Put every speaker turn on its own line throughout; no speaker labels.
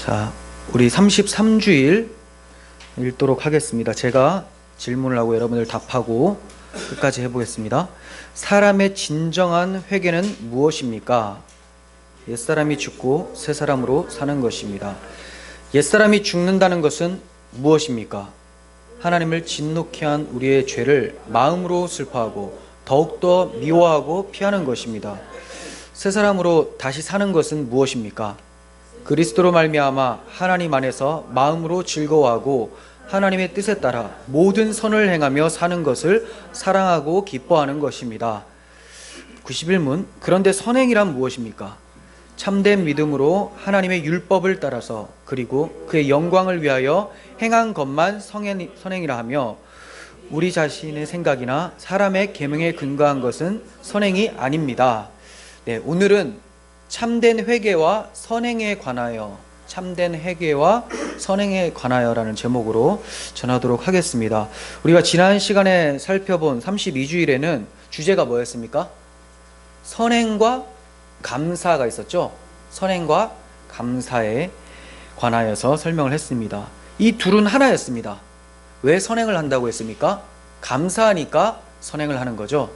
자, 우리 33주일 읽도록 하겠습니다. 제가 질문을 하고 여러분들 답하고 끝까지 해보겠습니다. 사람의 진정한 회개는 무엇입니까? 옛사람이 죽고 새 사람으로 사는 것입니다. 옛사람이 죽는다는 것은 무엇입니까? 하나님을 진노케 한 우리의 죄를 마음으로 슬퍼하고 더욱더 미워하고 피하는 것입니다. 새 사람으로 다시 사는 것은 무엇입니까? 그리스도로 말미암아 하나님 안에서 마음으로 즐거워하고 하나님의 뜻에 따라 모든 선을 행하며 사는 것을 사랑하고 기뻐하는 것입니다. 91문. 그런데 선행이란 무엇입니까? 참된 믿음으로 하나님의 율법을 따라서 그리고 그의 영광을 위하여 행한 것만 선행이라 하며 우리 자신의 생각이나 사람의 계명에 근거한 것은 선행이 아닙니다. 네, 오늘은 참된 회개와 선행에 관하여 라는 제목으로 전하도록 하겠습니다. 우리가 지난 시간에 살펴본 32주일에는 주제가 뭐였습니까? 선행과 감사가 있었죠. 선행과 감사에 관하여서 설명을 했습니다. 이 둘은 하나였습니다. 왜 선행을 한다고 했습니까? 감사하니까 선행을 하는 거죠.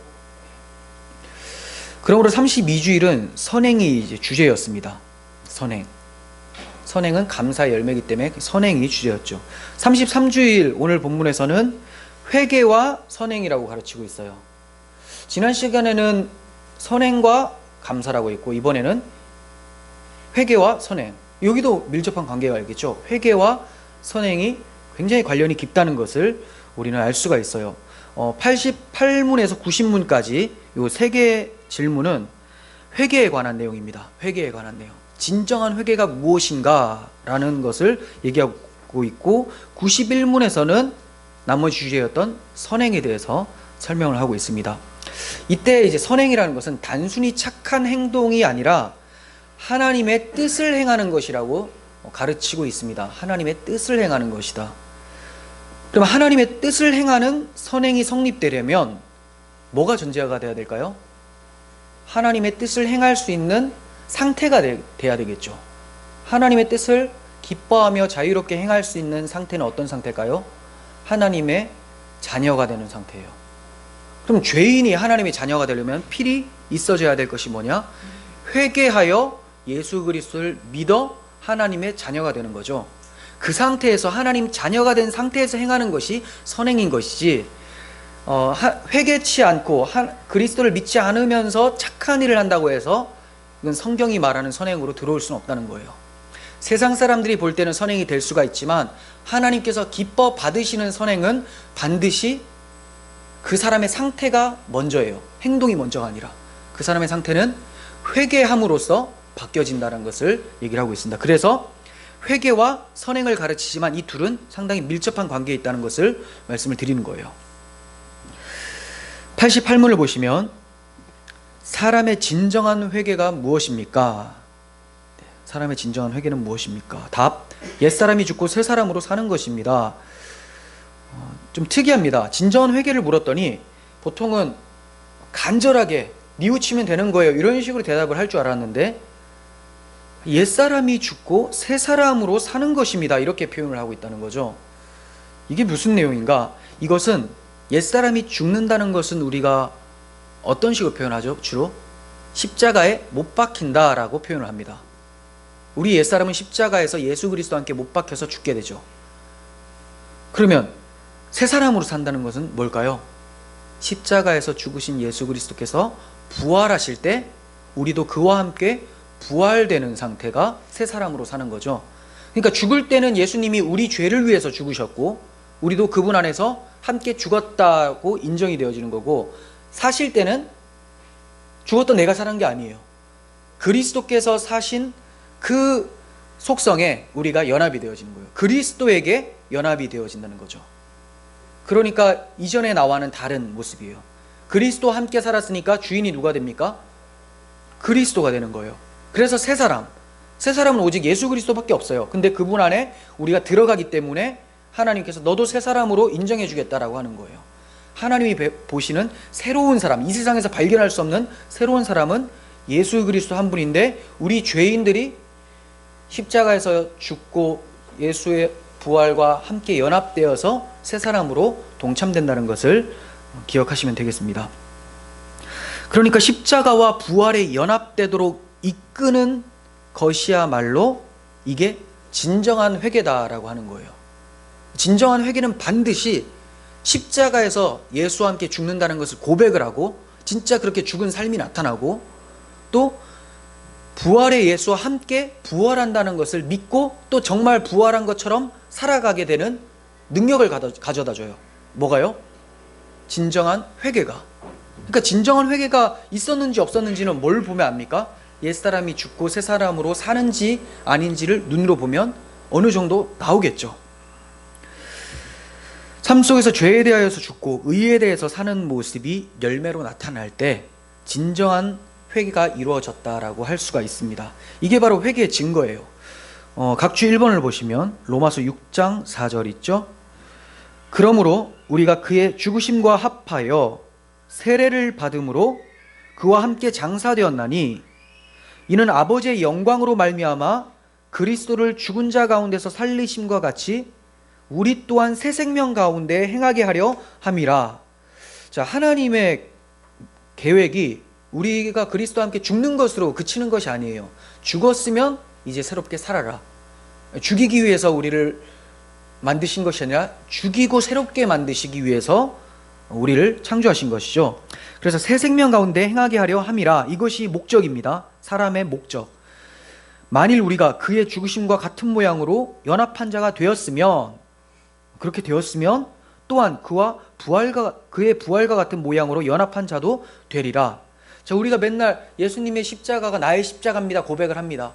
그러므로 32주일은 선행이 이제 주제였습니다. 선행은 감사의 열매이기 때문에 선행이 주제였죠. 33주일 오늘 본문에서는 회개와 선행이라고 가르치고 있어요. 지난 시간에는 선행과 감사라고 했고 이번에는 회개와 선행. 여기도 밀접한 관계가 있겠죠. 회개와 선행이 굉장히 관련이 깊다는 것을 우리는 알 수가 있어요. 88문에서 90문까지 이 세 개의 질문은 회개에 관한 내용입니다. 회개에 관한 내용. 진정한 회개가 무엇인가 라는 것을 얘기하고 있고 91문에서는 나머지 주제였던 선행에 대해서 설명을 하고 있습니다. 이때 이제 선행이라는 것은 단순히 착한 행동이 아니라 하나님의 뜻을 행하는 것이라고 가르치고 있습니다. 하나님의 뜻을 행하는 것이다. 그럼 하나님의 뜻을 행하는 선행이 성립되려면 뭐가 전제가 돼야 될까요? 하나님의 뜻을 행할 수 있는 상태가 돼야 되겠죠. 하나님의 뜻을 기뻐하며 자유롭게 행할 수 있는 상태는 어떤 상태일까요? 하나님의 자녀가 되는 상태예요. 그럼 죄인이 하나님의 자녀가 되려면 필히 있어져야 될 것이 뭐냐? 회개하여 예수 그리스도를 믿어 하나님의 자녀가 되는 거죠. 그 상태에서 하나님 자녀가 된 상태에서 행하는 것이 선행인 것이지 회개치 않고 그리스도를 믿지 않으면서 착한 일을 한다고 해서 이건 성경이 말하는 선행으로 들어올 수는 없다는 거예요. 세상 사람들이 볼 때는 선행이 될 수가 있지만 하나님께서 기뻐 받으시는 선행은 반드시 그 사람의 상태가 먼저예요. 행동이 먼저가 아니라 그 사람의 상태는 회개함으로써 바뀌어진다는 것을 얘기를 하고 있습니다. 그래서 회개와 선행을 가르치지만 이 둘은 상당히 밀접한 관계에 있다는 것을 말씀을 드리는 거예요. 88문을 보시면 사람의 진정한 회개가 무엇입니까? 사람의 진정한 회개는 무엇입니까? 답, 옛사람이 죽고 새 사람으로 사는 것입니다. 좀 특이합니다. 진정한 회개를 물었더니 보통은 간절하게 뉘우치면 되는 거예요. 이런 식으로 대답을 할 줄 알았는데 옛사람이 죽고 새 사람으로 사는 것입니다. 이렇게 표현을 하고 있다는 거죠. 이게 무슨 내용인가? 이것은 옛사람이 죽는다는 것은 우리가 어떤 식으로 표현하죠? 주로 십자가에 못 박힌다라고 표현을 합니다. 우리 옛사람은 십자가에서 예수 그리스도와 함께 못 박혀서 죽게 되죠. 그러면 새 사람으로 산다는 것은 뭘까요? 십자가에서 죽으신 예수 그리스도께서 부활하실 때 우리도 그와 함께 부활되는 상태가 새 사람으로 사는 거죠. 그러니까 죽을 때는 예수님이 우리 죄를 위해서 죽으셨고 우리도 그분 안에서 함께 죽었다고 인정이 되어지는 거고 사실 때는 죽었던 내가 사는 게 아니에요. 그리스도께서 사신 그 속성에 우리가 연합이 되어지는 거예요. 그리스도에게 연합이 되어진다는 거죠. 그러니까 이전에 나와는 다른 모습이에요. 그리스도와 함께 살았으니까 주인이 누가 됩니까? 그리스도가 되는 거예요. 그래서 새 사람은 오직 예수 그리스도밖에 없어요. 근데 그분 안에 우리가 들어가기 때문에 하나님께서 너도 새 사람으로 인정해 주겠다라고 하는 거예요. 하나님이 보시는 새로운 사람, 이 세상에서 발견할 수 없는 새로운 사람은 예수 그리스도 한 분인데 우리 죄인들이 십자가에서 죽고 예수의 부활과 함께 연합되어서 새 사람으로 동참된다는 것을 기억하시면 되겠습니다. 그러니까 십자가와 부활에 연합되도록 이끄는 것이야말로 이게 진정한 회개다라고 하는 거예요. 진정한 회개는 반드시 십자가에서 예수와 함께 죽는다는 것을 고백을 하고 진짜 그렇게 죽은 삶이 나타나고 또 부활의 예수와 함께 부활한다는 것을 믿고 또 정말 부활한 것처럼 살아가게 되는 능력을 가져다 줘요. 뭐가요? 진정한 회개가. 그러니까 진정한 회개가 있었는지 없었는지는 뭘 보면 압니까? 옛사람이 죽고 새 사람으로 사는지 아닌지를 눈으로 보면 어느 정도 나오겠죠. 삶 속에서 죄에 대하여서 죽고 의에 대해서 사는 모습이 열매로 나타날 때 진정한 회개가 이루어졌다라고 할 수가 있습니다. 이게 바로 회개의 증거예요. 각주 1번을 보시면 로마서 6장 4절 있죠. 그러므로 우리가 그의 죽으심과 합하여 세례를 받음으로 그와 함께 장사되었나니 이는 아버지의 영광으로 말미암아 그리스도를 죽은 자 가운데서 살리심과 같이 우리 또한 새 생명 가운데 행하게 하려 함이라. 자, 하나님의 계획이 우리가 그리스도와 함께 죽는 것으로 그치는 것이 아니에요. 죽었으면 이제 새롭게 살아라. 죽이기 위해서 우리를 만드신 것이 아니라 죽이고 새롭게 만드시기 위해서 우리를 창조하신 것이죠. 그래서 새 생명 가운데 행하게 하려 함이라. 이것이 목적입니다. 사람의 목적. 만일 우리가 그의 죽으심과 같은 모양으로 연합한 자가 되었으면, 그렇게 되었으면 또한 그의 부활과 같은 모양으로 연합한 자도 되리라. 자, 우리가 맨날 예수님의 십자가가 나의 십자가입니다 고백을 합니다.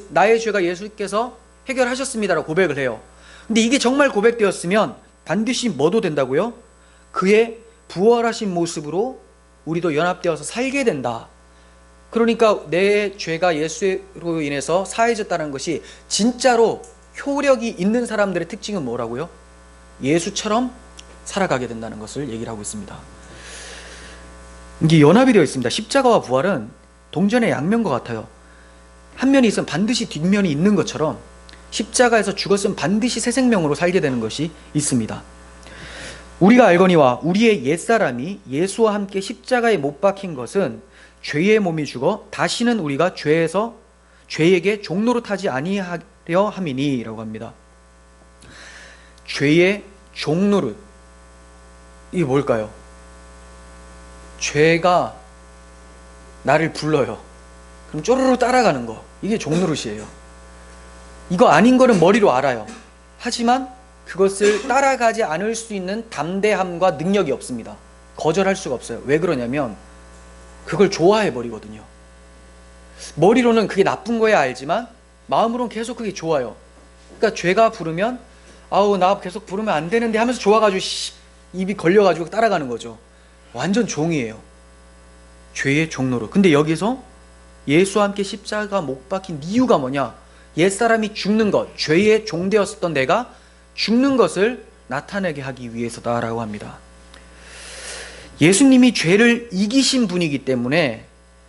나의 죄가 예수께서 해결하셨습니다라고 고백을 해요. 근데 이게 정말 고백되었으면 반드시 뭐도 된다고요? 그의 부활하신 모습으로 우리도 연합되어서 살게 된다. 그러니까 내 죄가 예수로 인해서 사해졌다는 것이 진짜로 효력이 있는 사람들의 특징은 뭐라고요? 예수처럼 살아가게 된다는 것을 얘기를 하고 있습니다. 이게 연합이 되어 있습니다. 십자가와 부활은 동전의 양면과 같아요. 한 면이 있으면 반드시 뒷면이 있는 것처럼 십자가에서 죽었으면 반드시 새 생명으로 살게 되는 것이 있습니다. 우리가 알거니와 우리의 옛사람이 예수와 함께 십자가에 못 박힌 것은 죄의 몸이 죽어 다시는 우리가 죄에게 종노릇하지 아니하려 함이니 라고 합니다. 죄의 종노릇, 이게 뭘까요? 죄가 나를 불러요. 그럼 쪼르르 따라가는 거, 이게 종노릇이에요. 이거 아닌 거는 머리로 알아요. 하지만 그것을 따라가지 않을 수 있는 담대함과 능력이 없습니다. 거절할 수가 없어요. 왜 그러냐면 그걸 좋아해 버리거든요. 머리로는 그게 나쁜 거야 알지만 마음으로는 계속 그게 좋아요. 그러니까 죄가 부르면 아우 나 계속 부르면 안 되는데 하면서 좋아가지고 입이 걸려가지고 따라가는 거죠. 완전 종이에요. 죄의 종노릇. 근데 여기서 예수와 함께 십자가 못 박힌 이유가 뭐냐? 옛사람이 죽는 것, 죄의 종 되었었던 내가 죽는 것을 나타내게 하기 위해서다라고 합니다. 예수님이 죄를 이기신 분이기 때문에,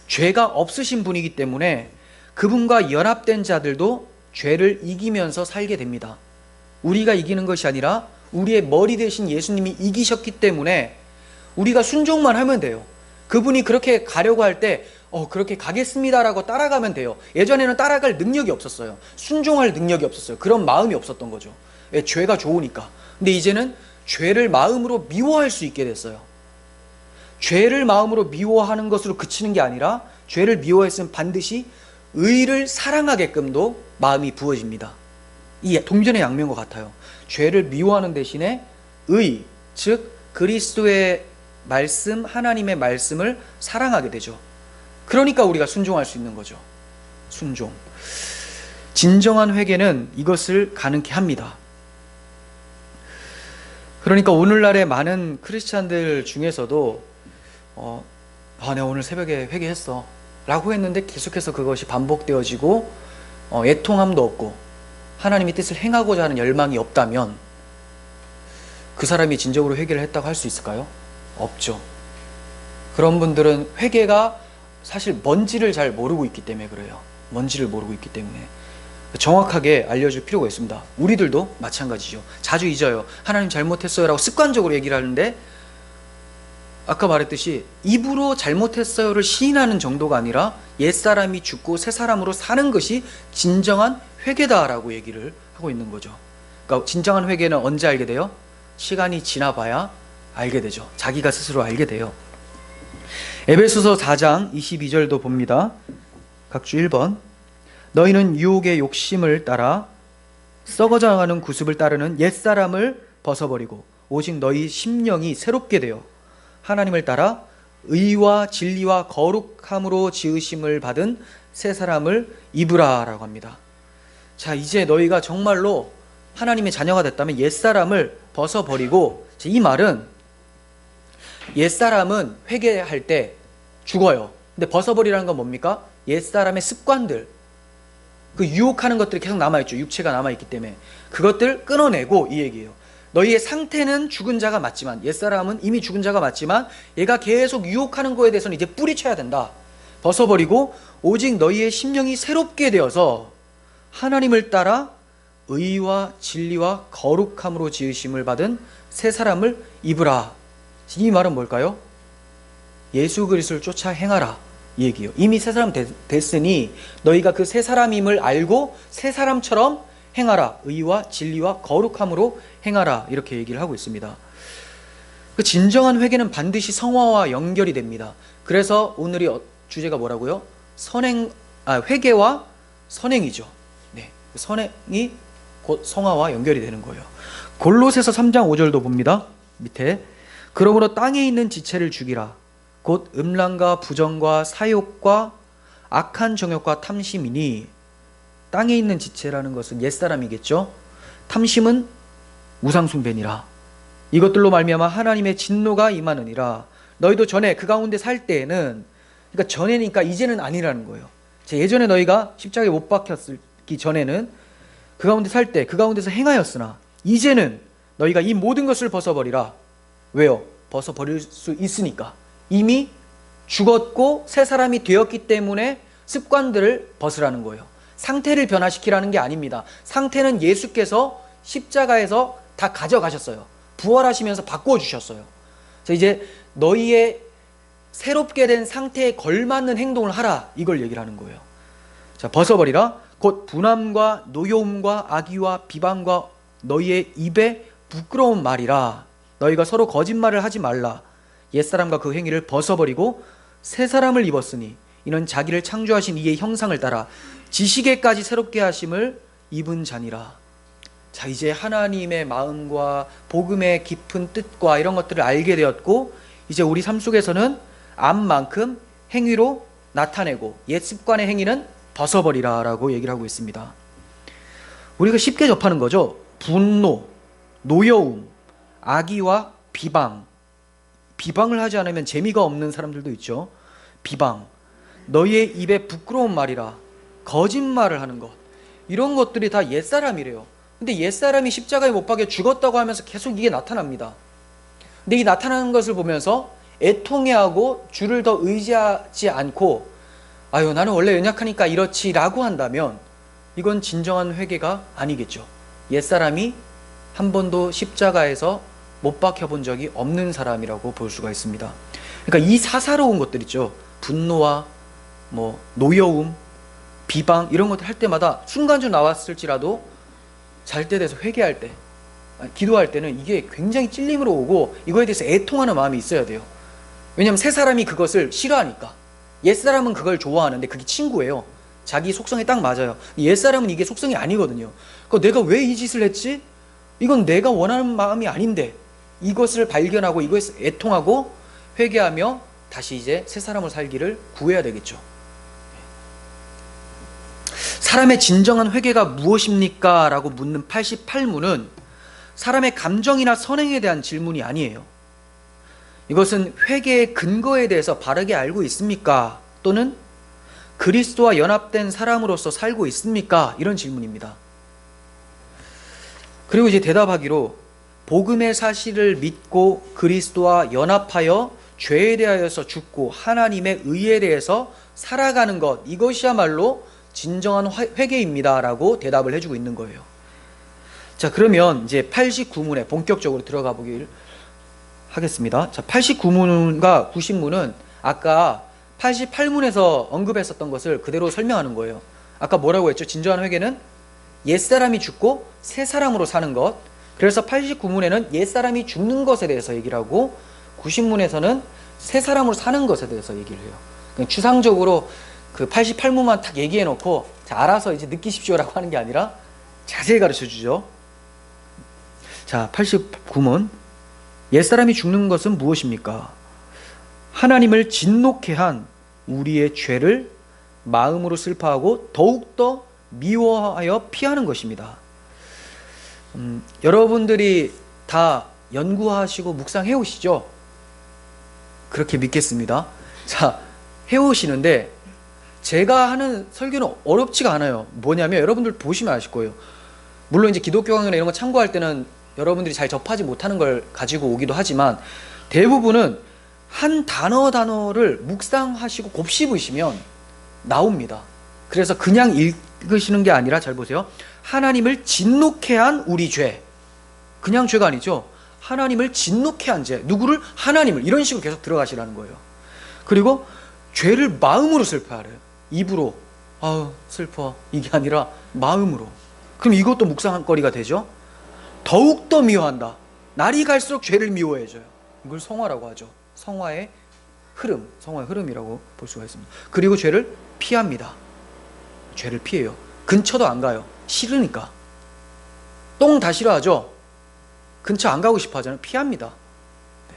죄가 없으신 분이기 때문에 그분과 연합된 자들도 죄를 이기면서 살게 됩니다. 우리가 이기는 것이 아니라 우리의 머리 대신 예수님이 이기셨기 때문에 우리가 순종만 하면 돼요. 그분이 그렇게 가려고 할 때 그렇게 가겠습니다라고 따라가면 돼요. 예전에는 따라갈 능력이 없었어요. 순종할 능력이 없었어요. 그런 마음이 없었던 거죠. 죄가 좋으니까. 근데 이제는 죄를 마음으로 미워할 수 있게 됐어요. 죄를 마음으로 미워하는 것으로 그치는 게 아니라 죄를 미워했으면 반드시 의를 사랑하게끔도 마음이 부어집니다. 이 동전의 양면과 같아요. 죄를 미워하는 대신에 의, 즉 그리스도의 말씀, 하나님의 말씀을 사랑하게 되죠. 그러니까 우리가 순종할 수 있는 거죠. 순종. 진정한 회개는 이것을 가능케 합니다. 그러니까 오늘날의 많은 크리스찬들 중에서도 내가 오늘 새벽에 회개했어 라고 했는데 계속해서 그것이 반복되어지고 애통함도 없고 하나님의 뜻을 행하고자 하는 열망이 없다면 그 사람이 진정으로 회개를 했다고 할 수 있을까요? 없죠. 그런 분들은 회개가 사실 뭔지를 잘 모르고 있기 때문에 그래요. 뭔지를 모르고 있기 때문에. 정확하게 알려줄 필요가 있습니다. 우리들도 마찬가지죠. 자주 잊어요. 하나님 잘못했어요 라고 습관적으로 얘기를 하는데, 아까 말했듯이 입으로 잘못했어요를 시인하는 정도가 아니라 옛사람이 죽고 새 사람으로 사는 것이 진정한 회개다라고 얘기를 하고 있는 거죠. 그러니까 진정한 회개는 언제 알게 돼요? 시간이 지나봐야 알게 되죠. 자기가 스스로 알게 돼요. 에베소서 4장 22절도 봅니다. 각주 1번. 너희는 유혹의 욕심을 따라 썩어져가는 구습을 따르는 옛사람을 벗어버리고 오직 너희 심령이 새롭게 되어 하나님을 따라 의와 진리와 거룩함으로 지으심을 받은 새 사람을 입으라 라고 합니다. 자, 이제 너희가 정말로 하나님의 자녀가 됐다면 옛사람을 벗어버리고, 이 말은 옛사람은 회개할 때 죽어요. 근데 벗어버리라는 건 뭡니까? 옛사람의 습관들, 그 유혹하는 것들이 계속 남아있죠. 육체가 남아있기 때문에 그것들 끊어내고, 이 얘기예요. 너희의 상태는 죽은 자가 맞지만, 옛사람은 이미 죽은 자가 맞지만 얘가 계속 유혹하는 거에 대해서는 이제 뿌리쳐야 된다. 벗어버리고 오직 너희의 심령이 새롭게 되어서 하나님을 따라 의와 진리와 거룩함으로 지으심을 받은 새 사람을 입으라. 이 말은 뭘까요? 예수 그리스도를 쫓아 행하라, 이 얘기예요. 이미 새 사람 됐으니 너희가 그 새 사람임을 알고 새 사람처럼 행하라. 의와 진리와 거룩함으로 행하라. 이렇게 얘기를 하고 있습니다. 그 진정한 회개는 반드시 성화와 연결이 됩니다. 그래서 오늘이 주제가 뭐라고요? 회개와 선행이죠. 네, 선행이 곧 성화와 연결이 되는 거예요. 골로새서 3장 5절도 봅니다. 밑에. 그러므로 땅에 있는 지체를 죽이라. 곧 음란과 부정과 사욕과 악한 정욕과 탐심이니. 땅에 있는 지체라는 것은 옛사람이겠죠. 탐심은 우상숭배니라. 이것들로 말미암아 하나님의 진노가 임하느니라. 너희도 전에 그 가운데 살 때에는, 그러니까 전에니까 이제는 아니라는 거예요. 예전에 너희가 십자가에 못 박혔기 전에는 그 가운데 살 때 그 가운데서 행하였으나 이제는 너희가 이 모든 것을 벗어버리라. 왜요? 벗어버릴 수 있으니까. 이미 죽었고 새 사람이 되었기 때문에 습관들을 벗으라는 거예요. 상태를 변화시키라는 게 아닙니다. 상태는 예수께서 십자가에서 다 가져가셨어요. 부활하시면서 바꿔주셨어요. 이제 너희의 새롭게 된 상태에 걸맞는 행동을 하라, 이걸 얘기를 하는 거예요. 자, 벗어버리라. 곧 분함과 노여움과 악의와 비방과 너희의 입에 부끄러운 말이라. 너희가 서로 거짓말을 하지 말라. 옛사람과 그 행위를 벗어버리고 새 사람을 입었으니 이는 자기를 창조하신 이의 형상을 따라 지식에까지 새롭게 하심을 입은 자니라. 자, 이제 하나님의 마음과 복음의 깊은 뜻과 이런 것들을 알게 되었고, 이제 우리 삶 속에서는 암만큼 행위로 나타내고 옛 습관의 행위는 벗어버리라 라고 얘기를 하고 있습니다. 우리가 쉽게 접하는 거죠. 분노, 노여움, 악의와 비방. 비방을 하지 않으면 재미가 없는 사람들도 있죠. 비방, 너희의 입에 부끄러운 말이라. 거짓말을 하는 것, 이런 것들이 다 옛사람이래요. 근데 옛사람이 십자가에 못 박혀 죽었다고 하면서 계속 이게 나타납니다. 근데 이 나타나는 것을 보면서 애통해하고 주를 더 의지하지 않고, 아유 나는 원래 연약하니까 이렇지 라고 한다면 이건 진정한 회개가 아니겠죠. 옛사람이 한 번도 십자가에서 못 박혀본 적이 없는 사람이라고 볼 수가 있습니다. 그러니까 이 사사로운 것들 있죠. 분노와 노여움, 비방, 이런 것들 할 때마다 순간적으로 나왔을지라도 잘 때 돼서 회개할 때, 기도할 때는 이게 굉장히 찔림으로 오고 이거에 대해서 애통하는 마음이 있어야 돼요. 왜냐하면 새 사람이 그것을 싫어하니까. 옛사람은 그걸 좋아하는데 그게 친구예요. 자기 속성에 딱 맞아요. 옛사람은 이게 속성이 아니거든요. 내가 왜 이 짓을 했지? 이건 내가 원하는 마음이 아닌데, 이것을 발견하고 이것에 애통하고 회개하며 다시 이제 새 사람으로 살기를 구해야 되겠죠. 사람의 진정한 회개가 무엇입니까? 라고 묻는 88문은 사람의 감정이나 선행에 대한 질문이 아니에요. 이것은 회개의 근거에 대해서 바르게 알고 있습니까? 또는 그리스도와 연합된 사람으로서 살고 있습니까? 이런 질문입니다. 그리고 이제 대답하기로, 복음의 사실을 믿고 그리스도와 연합하여 죄에 대하여서 죽고 하나님의 의에 대해서 살아가는 것, 이것이야말로 진정한 회개입니다라고 대답을 해주고 있는 거예요. 자, 그러면 이제 89문에 본격적으로 들어가 보길 하겠습니다. 자, 89문과 90문은 아까 88문에서 언급했었던 것을 그대로 설명하는 거예요. 아까 뭐라고 했죠? 진정한 회개는 옛사람이 죽고 새 사람으로 사는 것. 그래서 89문에는 옛사람이 죽는 것에 대해서 얘기를 하고 90문에서는 새 사람으로 사는 것에 대해서 얘기를 해요. 그냥 추상적으로 그 88문만 딱 얘기해 놓고 자, 알아서 이제 느끼십시오라고 하는 게 아니라 자세히 가르쳐 주죠. 자, 89문. 옛사람이 죽는 것은 무엇입니까? 하나님을 진노케 한 우리의 죄를 마음으로 슬퍼하고 더욱더 미워하여 피하는 것입니다. 여러분들이 다 연구하시고 묵상해 오시죠? 그렇게 믿겠습니다. 자, 해오시는데 제가 하는 설교는 어렵지가 않아요. 뭐냐면 여러분들 보시면 아실 거예요. 물론 이제 기독교 강연이나 이런 거 참고할 때는 여러분들이 잘 접하지 못하는 걸 가지고 오기도 하지만 대부분은 한 단어를 묵상하시고 곱씹으시면 나옵니다. 그래서 그냥 읽으시는 게 아니라 잘 보세요. 하나님을 진노케 한 우리 죄. 그냥 죄가 아니죠. 하나님을 진노케 한 죄. 누구를? 하나님을. 이런 식으로 계속 들어가시라는 거예요. 그리고 죄를 마음으로 슬퍼하래요. 입으로 아우 슬퍼 이게 아니라 마음으로. 그럼 이것도 묵상거리가 되죠. 더욱더 미워한다. 날이 갈수록 죄를 미워해져요. 이걸 성화라고 하죠. 성화의 흐름, 성화의 흐름이라고 볼 수가 있습니다. 그리고 죄를 피합니다. 죄를 피해요. 근처도 안 가요. 싫으니까. 똥 다 싫어하죠. 근처 안 가고 싶어 하잖아요. 피합니다. 네.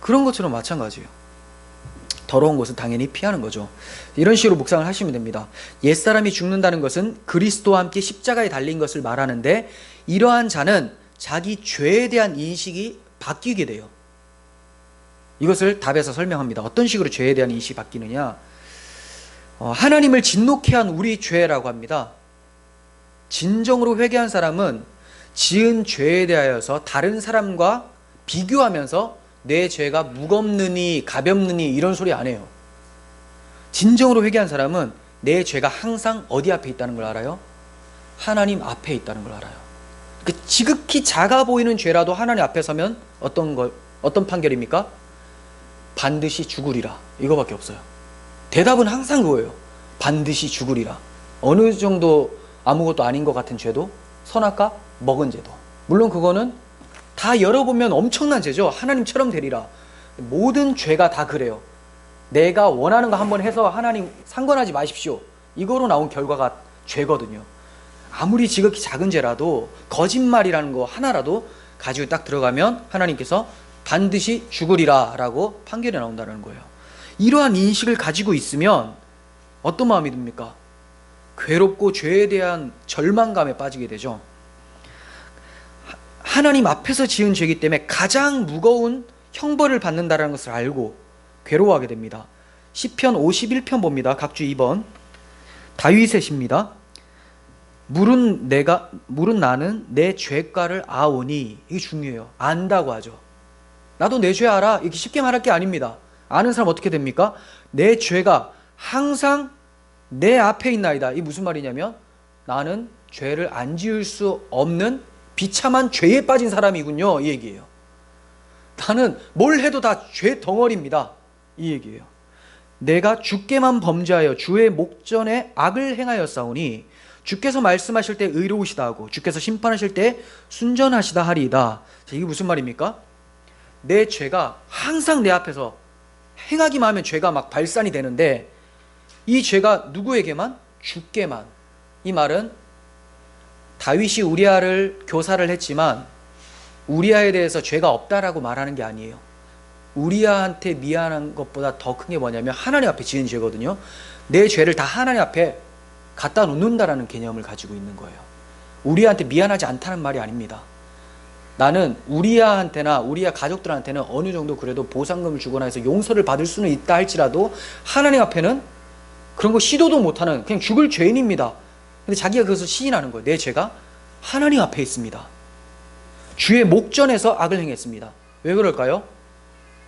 그런 것처럼 마찬가지예요. 더러운 것은 당연히 피하는 거죠. 이런 식으로 묵상을 하시면 됩니다. 옛사람이 죽는다는 것은 그리스도와 함께 십자가에 달린 것을 말하는데 이러한 자는 자기 죄에 대한 인식이 바뀌게 돼요. 이것을 답에서 설명합니다. 어떤 식으로 죄에 대한 인식이 바뀌느냐. 하나님을 진노케 한 우리 죄라고 합니다. 진정으로 회개한 사람은 지은 죄에 대하여서 다른 사람과 비교하면서 내 죄가 무겁느니 가볍느니 이런 소리 안 해요. 진정으로 회개한 사람은 내 죄가 항상 어디 앞에 있다는 걸 알아요? 하나님 앞에 있다는 걸 알아요. 그 지극히 작아 보이는 죄라도 하나님 앞에 서면 어떤 판결입니까? 반드시 죽으리라. 이거밖에 없어요. 대답은 항상 그거예요. 반드시 죽으리라. 어느 정도 아무것도 아닌 것 같은 죄도 선악과 먹은 죄도. 물론 그거는 다 열어보면 엄청난 죄죠. 하나님처럼 되리라. 모든 죄가 다 그래요. 내가 원하는 거 한번 해서 하나님 상관하지 마십시오. 이거로 나온 결과가 죄거든요. 아무리 지극히 작은 죄라도 거짓말이라는 거 하나라도 가지고 딱 들어가면 하나님께서 반드시 죽으리라 라고 판결이 나온다는 거예요. 이러한 인식을 가지고 있으면 어떤 마음이 듭니까? 괴롭고 죄에 대한 절망감에 빠지게 되죠. 하나님 앞에서 지은 죄이기 때문에 가장 무거운 형벌을 받는다는 것을 알고 괴로워하게 됩니다. 시편 51편 봅니다. 각주 2번. 다윗의 시입니다. 물은 나는 내 죄가를 아오니. 이게 중요해요. 안다고 하죠. 나도 내 죄 알아. 이렇게 쉽게 말할 게 아닙니다. 아는 사람 어떻게 됩니까? 내 죄가 항상 내 앞에 있나이다. 이게 무슨 말이냐면 나는 죄를 안 지을 수 없는 비참한 죄에 빠진 사람이군요. 이 얘기예요. 나는 뭘 해도 다 죄 덩어리입니다. 이 얘기예요. 내가 주께만 범죄하여 주의 목전에 악을 행하였사오니 주께서 말씀하실 때 의로우시다 하고 주께서 심판하실 때 순전하시다 하리이다. 이게 무슨 말입니까? 내 죄가 항상 내 앞에서 행하기만 하면 죄가 막 발산이 되는데 이 죄가 누구에게만? 주께만. 이 말은 다윗이 우리아를 교사를 했지만 우리아에 대해서 죄가 없다라고 말하는 게 아니에요. 우리아한테 미안한 것보다 더 큰 게 뭐냐면 하나님 앞에 지은 죄거든요. 내 죄를 다 하나님 앞에 갖다 놓는다라는 개념을 가지고 있는 거예요. 우리아한테 미안하지 않다는 말이 아닙니다. 나는 우리아한테나 우리아 가족들한테는 어느 정도 그래도 보상금을 주거나 해서 용서를 받을 수는 있다 할지라도 하나님 앞에는 그런 거 시도도 못하는 그냥 죽을 죄인입니다. 근데 자기가 그것을 시인하는 거예요. 내 죄가 하나님 앞에 있습니다. 주의 목전에서 악을 행했습니다. 왜 그럴까요?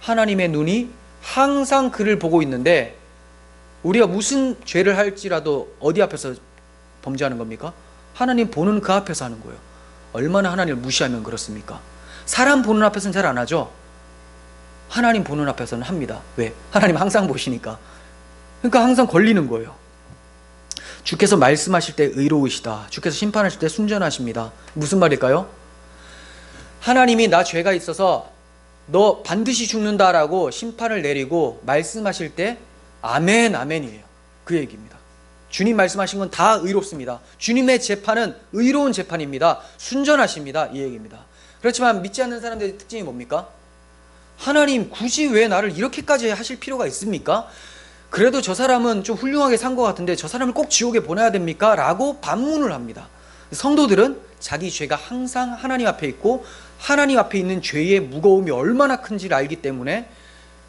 하나님의 눈이 항상 그를 보고 있는데 우리가 무슨 죄를 할지라도 어디 앞에서 범죄하는 겁니까? 하나님 보는 그 앞에서 하는 거예요. 얼마나 하나님을 무시하면 그렇습니까? 사람 보는 앞에서는 잘 안 하죠. 하나님 보는 앞에서는 합니다. 왜? 하나님 항상 보시니까. 그러니까 항상 걸리는 거예요. 주께서 말씀하실 때 의로우시다. 주께서 심판하실 때 순전하십니다. 무슨 말일까요? 하나님이 나 죄가 있어서 너 반드시 죽는다라고 심판을 내리고 말씀하실 때 아멘 아멘이에요. 그 얘기입니다. 주님 말씀하신 건 다 의롭습니다. 주님의 재판은 의로운 재판입니다. 순전하십니다. 이 얘기입니다. 그렇지만 믿지 않는 사람들의 특징이 뭡니까? 하나님 굳이 왜 나를 이렇게까지 하실 필요가 있습니까? 그래도 저 사람은 좀 훌륭하게 산 것 같은데 저 사람을 꼭 지옥에 보내야 됩니까? 라고 반문을 합니다. 성도들은 자기 죄가 항상 하나님 앞에 있고 하나님 앞에 있는 죄의 무거움이 얼마나 큰지를 알기 때문에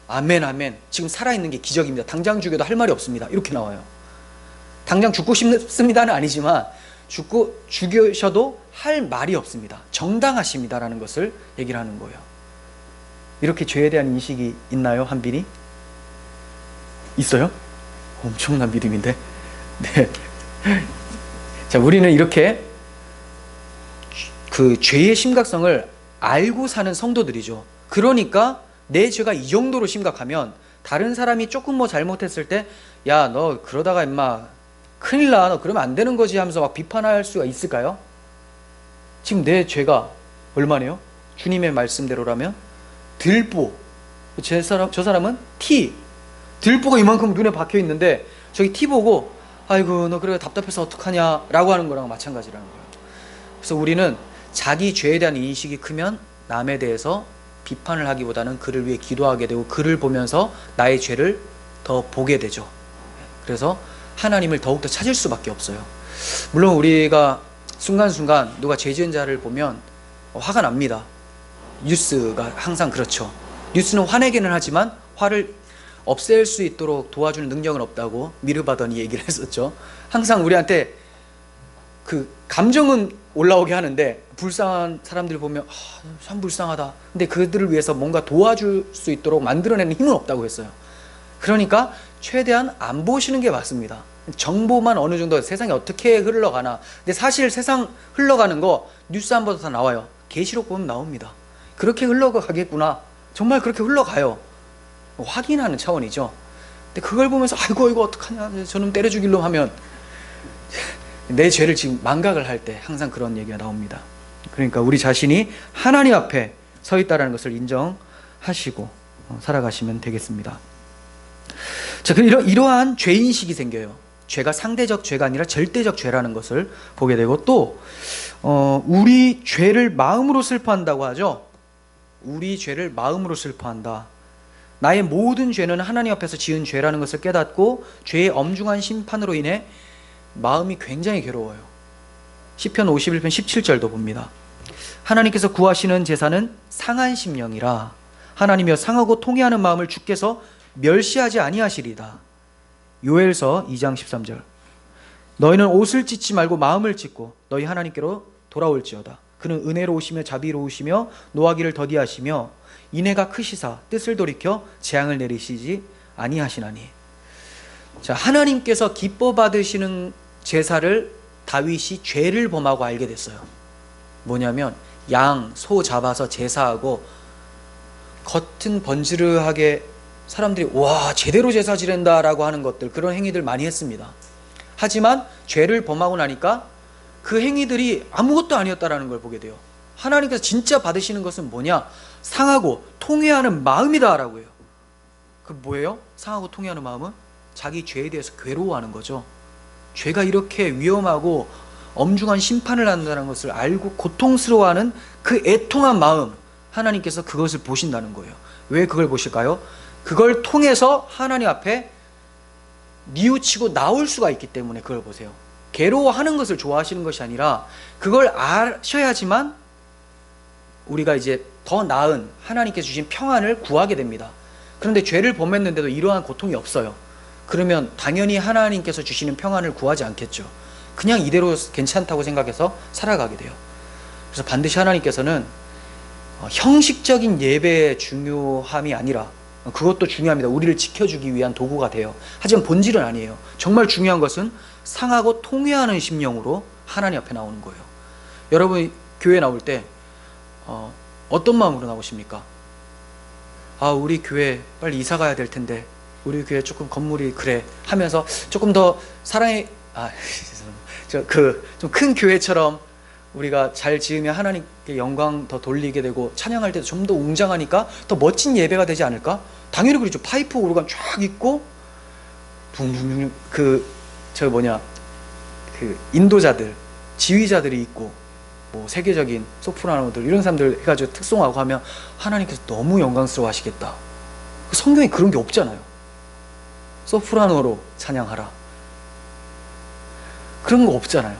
아멘 아멘, 지금 살아있는 게 기적입니다. 당장 죽여도 할 말이 없습니다. 이렇게 나와요. 당장 죽고 싶습니다는 아니지만 죽으셔도 할 말이 없습니다. 정당하십니다라는 것을 얘기를 하는 거예요. 이렇게 죄에 대한 인식이 있나요? 한빈이? 있어요? 엄청난 믿음인데. 네. 자, 우리는 이렇게 그 죄의 심각성을 알고 사는 성도들이죠. 그러니까 내 죄가 이 정도로 심각하면 다른 사람이 조금 뭐 잘못했을 때 야, 너 그러다가 임마 큰일 나, 너 그러면 안 되는 거지 하면서 막 비판할 수가 있을까요? 지금 내 죄가 얼마네요? 주님의 말씀대로라면 들보, 저 사람은 티, 들보가 이만큼 눈에 박혀 있는데 저기 티 보고 아이고 너 그래 답답해서 어떡하냐 라고 하는 거랑 마찬가지라는 거예요. 그래서 우리는 자기 죄에 대한 인식이 크면 남에 대해서 비판을 하기보다는 그를 위해 기도하게 되고 그를 보면서 나의 죄를 더 보게 되죠. 그래서 하나님을 더욱더 찾을 수밖에 없어요. 물론 우리가 순간순간 누가 죄 지은 자를 보면 화가 납니다. 뉴스가 항상 그렇죠. 뉴스는 화내기는 하지만 화를 없앨 수 있도록 도와주는 능력은 없다고 미르바더니 얘기를 했었죠. 항상 우리한테 그 감정은 올라오게 하는데 불쌍한 사람들 보면 참 불쌍하다. 근데 그들을 위해서 뭔가 도와줄 수 있도록 만들어내는 힘은 없다고 했어요. 그러니까 최대한 안 보시는 게 맞습니다. 정보만 어느 정도 세상이 어떻게 흘러가나. 근데 사실 세상 흘러가는 거 뉴스 한 번 다 나와요. 계시록 보면 나옵니다. 그렇게 흘러가겠구나. 정말 그렇게 흘러가요. 확인하는 차원이죠. 근데 그걸 보면서 아이고 이거 어떡하냐, 저놈 때려 죽일로 하면 내 죄를 지금 망각을 할 때 항상 그런 얘기가 나옵니다. 그러니까 우리 자신이 하나님 앞에 서 있다는 것을 인정하시고 살아가시면 되겠습니다. 자, 이러한 죄인식이 생겨요. 죄가 상대적 죄가 아니라 절대적 죄라는 것을 보게 되고 또 우리 죄를 마음으로 슬퍼한다고 하죠. 우리 죄를 마음으로 슬퍼한다. 나의 모든 죄는 하나님 앞에서 지은 죄라는 것을 깨닫고 죄의 엄중한 심판으로 인해 마음이 굉장히 괴로워요. 시편 51편 17절도 봅니다. 하나님께서 구하시는 제사는 상한 심령이라 하나님이여 상하고 통회하는 마음을 주께서 멸시하지 아니하시리다. 요엘서 2장 13절. 너희는 옷을 찢지 말고 마음을 찢고 너희 하나님께로 돌아올지어다. 그는 은혜로우시며 자비로우시며 노하기를 더디하시며 인애가 크시사 뜻을 돌이켜 재앙을 내리시지 아니하시나니. 자, 하나님께서 기뻐 받으시는 제사를 다윗이 죄를 범하고 알게 됐어요. 뭐냐면 양, 소 잡아서 제사하고 겉은 번지르하게 사람들이 와 제대로 제사 지낸다라고 하는 것들, 그런 행위들 많이 했습니다. 하지만 죄를 범하고 나니까 그 행위들이 아무것도 아니었다라는 걸 보게 돼요. 하나님께서 진짜 받으시는 것은 뭐냐? 상하고 통회하는 마음이다라고 해요. 그 뭐예요? 상하고 통회하는 마음은 자기 죄에 대해서 괴로워하는 거죠. 죄가 이렇게 위험하고 엄중한 심판을 한다는 것을 알고 고통스러워하는 그 애통한 마음, 하나님께서 그것을 보신다는 거예요. 왜 그걸 보실까요? 그걸 통해서 하나님 앞에 뉘우치고 나올 수가 있기 때문에 그걸 보세요. 괴로워하는 것을 좋아하시는 것이 아니라 그걸 아셔야지만 우리가 이제 더 나은 하나님께서 주신 평안을 구하게 됩니다. 그런데 죄를 범했는데도 이러한 고통이 없어요. 그러면 당연히 하나님께서 주시는 평안을 구하지 않겠죠. 그냥 이대로 괜찮다고 생각해서 살아가게 돼요. 그래서 반드시 하나님께서는 형식적인 예배의 중요함이 아니라 그것도 중요합니다. 우리를 지켜주기 위한 도구가 돼요. 하지만 본질은 아니에요. 정말 중요한 것은 상하고 통회하는 심령으로 하나님 앞에 나오는 거예요. 여러분 교회 나올 때 어떤 마음으로 나오십니까? 아, 우리 교회 빨리 이사 가야 될 텐데, 우리 교회 조금 건물이 그래 하면서 조금 더 사랑의 좀 큰 교회처럼 우리가 잘 지으면 하나님께 영광 더 돌리게 되고 찬양할 때도 좀 더 웅장하니까 더 멋진 예배가 되지 않을까? 당연히 그렇죠. 파이프 오르간 쫙 있고 붕붕붕 그 인도자들, 지휘자들이 있고 뭐 세계적인 소프라노들 이런 사람들 해가지고 특송하고 하면 하나님께서 너무 영광스러워 하시겠다. 성경에 그런 게 없잖아요. 소프라노로 찬양하라, 그런 거 없잖아요.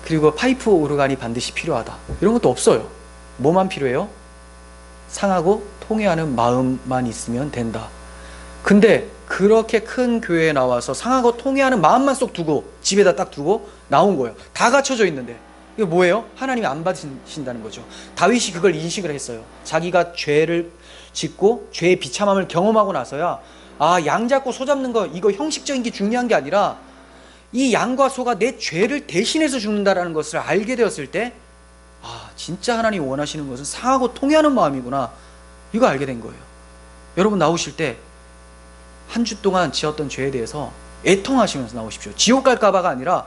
그리고 파이프 오르간이 반드시 필요하다, 이런 것도 없어요. 뭐만 필요해요? 상하고 통회하는 마음만 있으면 된다. 근데 그렇게 큰 교회에 나와서 상하고 통회하는 마음만 쏙 두고 집에다 딱 두고 나온 거예요. 다 갖춰져 있는데 이게 뭐예요? 하나님이 안 받으신다는 거죠. 다윗이 그걸 인식을 했어요. 자기가 죄를 짓고 죄의 비참함을 경험하고 나서야, 아, 양 잡고 소 잡는 거 이거 형식적인 게 중요한 게 아니라 이 양과 소가 내 죄를 대신해서 죽는다라는 것을 알게 되었을 때, 아, 진짜 하나님이 원하시는 것은 상하고 통회하는 마음이구나, 이거 알게 된 거예요. 여러분 나오실 때 한 주 동안 지었던 죄에 대해서 애통하시면서 나오십시오. 지옥 갈까봐가 아니라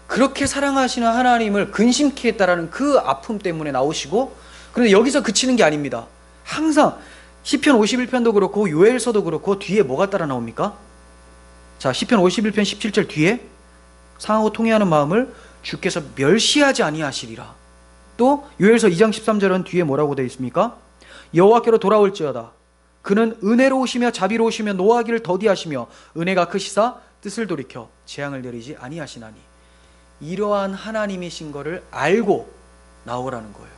그렇게 사랑하시는 하나님을 근심케 했다라는 그 아픔 때문에 나오시고, 그런데 여기서 그치는 게 아닙니다. 항상 시편 51편도 그렇고 요엘서도 그렇고 뒤에 뭐가 따라 나옵니까? 자, 시편 51편 17절 뒤에 상하고 통회하는 마음을 주께서 멸시하지 아니하시리라. 또 요엘서 2장 13절은 뒤에 뭐라고 되어 있습니까? 여호와께로 돌아올지어다. 그는 은혜로우시며 자비로우시며 노하기를 더디하시며 은혜가 크시사 뜻을 돌이켜 재앙을 내리지 아니하시나니. 이러한 하나님이신 것을 알고 나오라는 거예요.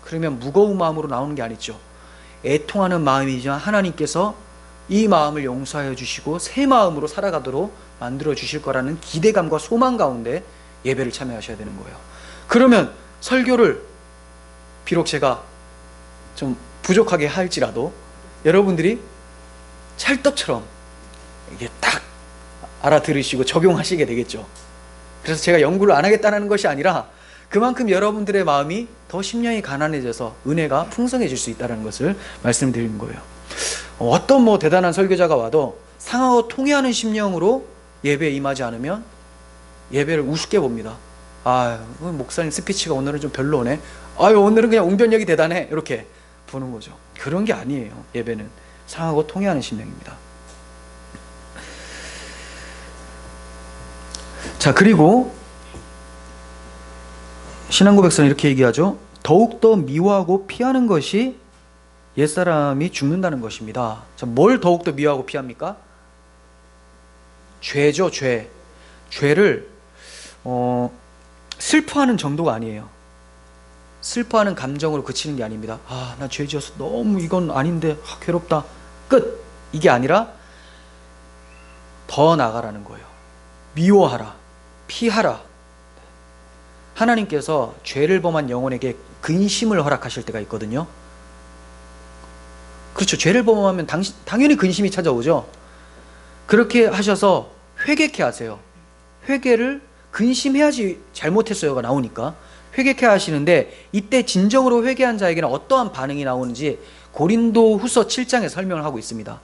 그러면 무거운 마음으로 나오는 게 아니죠. 애통하는 마음이지만 하나님께서 이 마음을 용서하여 주시고 새 마음으로 살아가도록 만들어 주실 거라는 기대감과 소망 가운데 예배를 참여하셔야 되는 거예요. 그러면 설교를 비록 제가 좀 부족하게 할지라도 여러분들이 찰떡처럼 이게 딱 알아들으시고 적용하시게 되겠죠. 그래서 제가 연구를 안 하겠다는 것이 아니라 그만큼 여러분들의 마음이 더 심령이 가난해져서 은혜가 풍성해질 수 있다는 것을 말씀드리는 거예요. 어떤 뭐 대단한 설교자가 와도 상하고 통회하는 심령으로 예배에 임하지 않으면 예배를 우습게 봅니다. 아, 목사님 스피치가 오늘은 좀 별로네. 아유, 오늘은 그냥 웅변력이 대단해. 이렇게 보는 거죠. 그런 게 아니에요. 예배는 상하고 통회하는 심령입니다. 자, 그리고 신앙고백서는 이렇게 얘기하죠. 더욱더 미워하고 피하는 것이 옛사람이 죽는다는 것입니다. 자, 뭘 더욱더 미워하고 피합니까? 죄죠, 죄. 죄를 슬퍼하는 정도가 아니에요. 슬퍼하는 감정으로 그치는 게 아닙니다. 아, 나 죄 지어서 너무 이건 아닌데 괴롭다, 끝. 이게 아니라 더 나아가라는 거예요. 미워하라, 피하라. 하나님께서 죄를 범한 영혼에게 근심을 허락하실 때가 있거든요. 그렇죠. 죄를 범하면 당연히 근심이 찾아오죠. 그렇게 하셔서 회개케 하세요. 회개를 근심해야지 잘못했어요가 나오니까 회개케 하시는데, 이때 진정으로 회개한 자에게는 어떠한 반응이 나오는지 고린도 후서 7장에 설명을 하고 있습니다.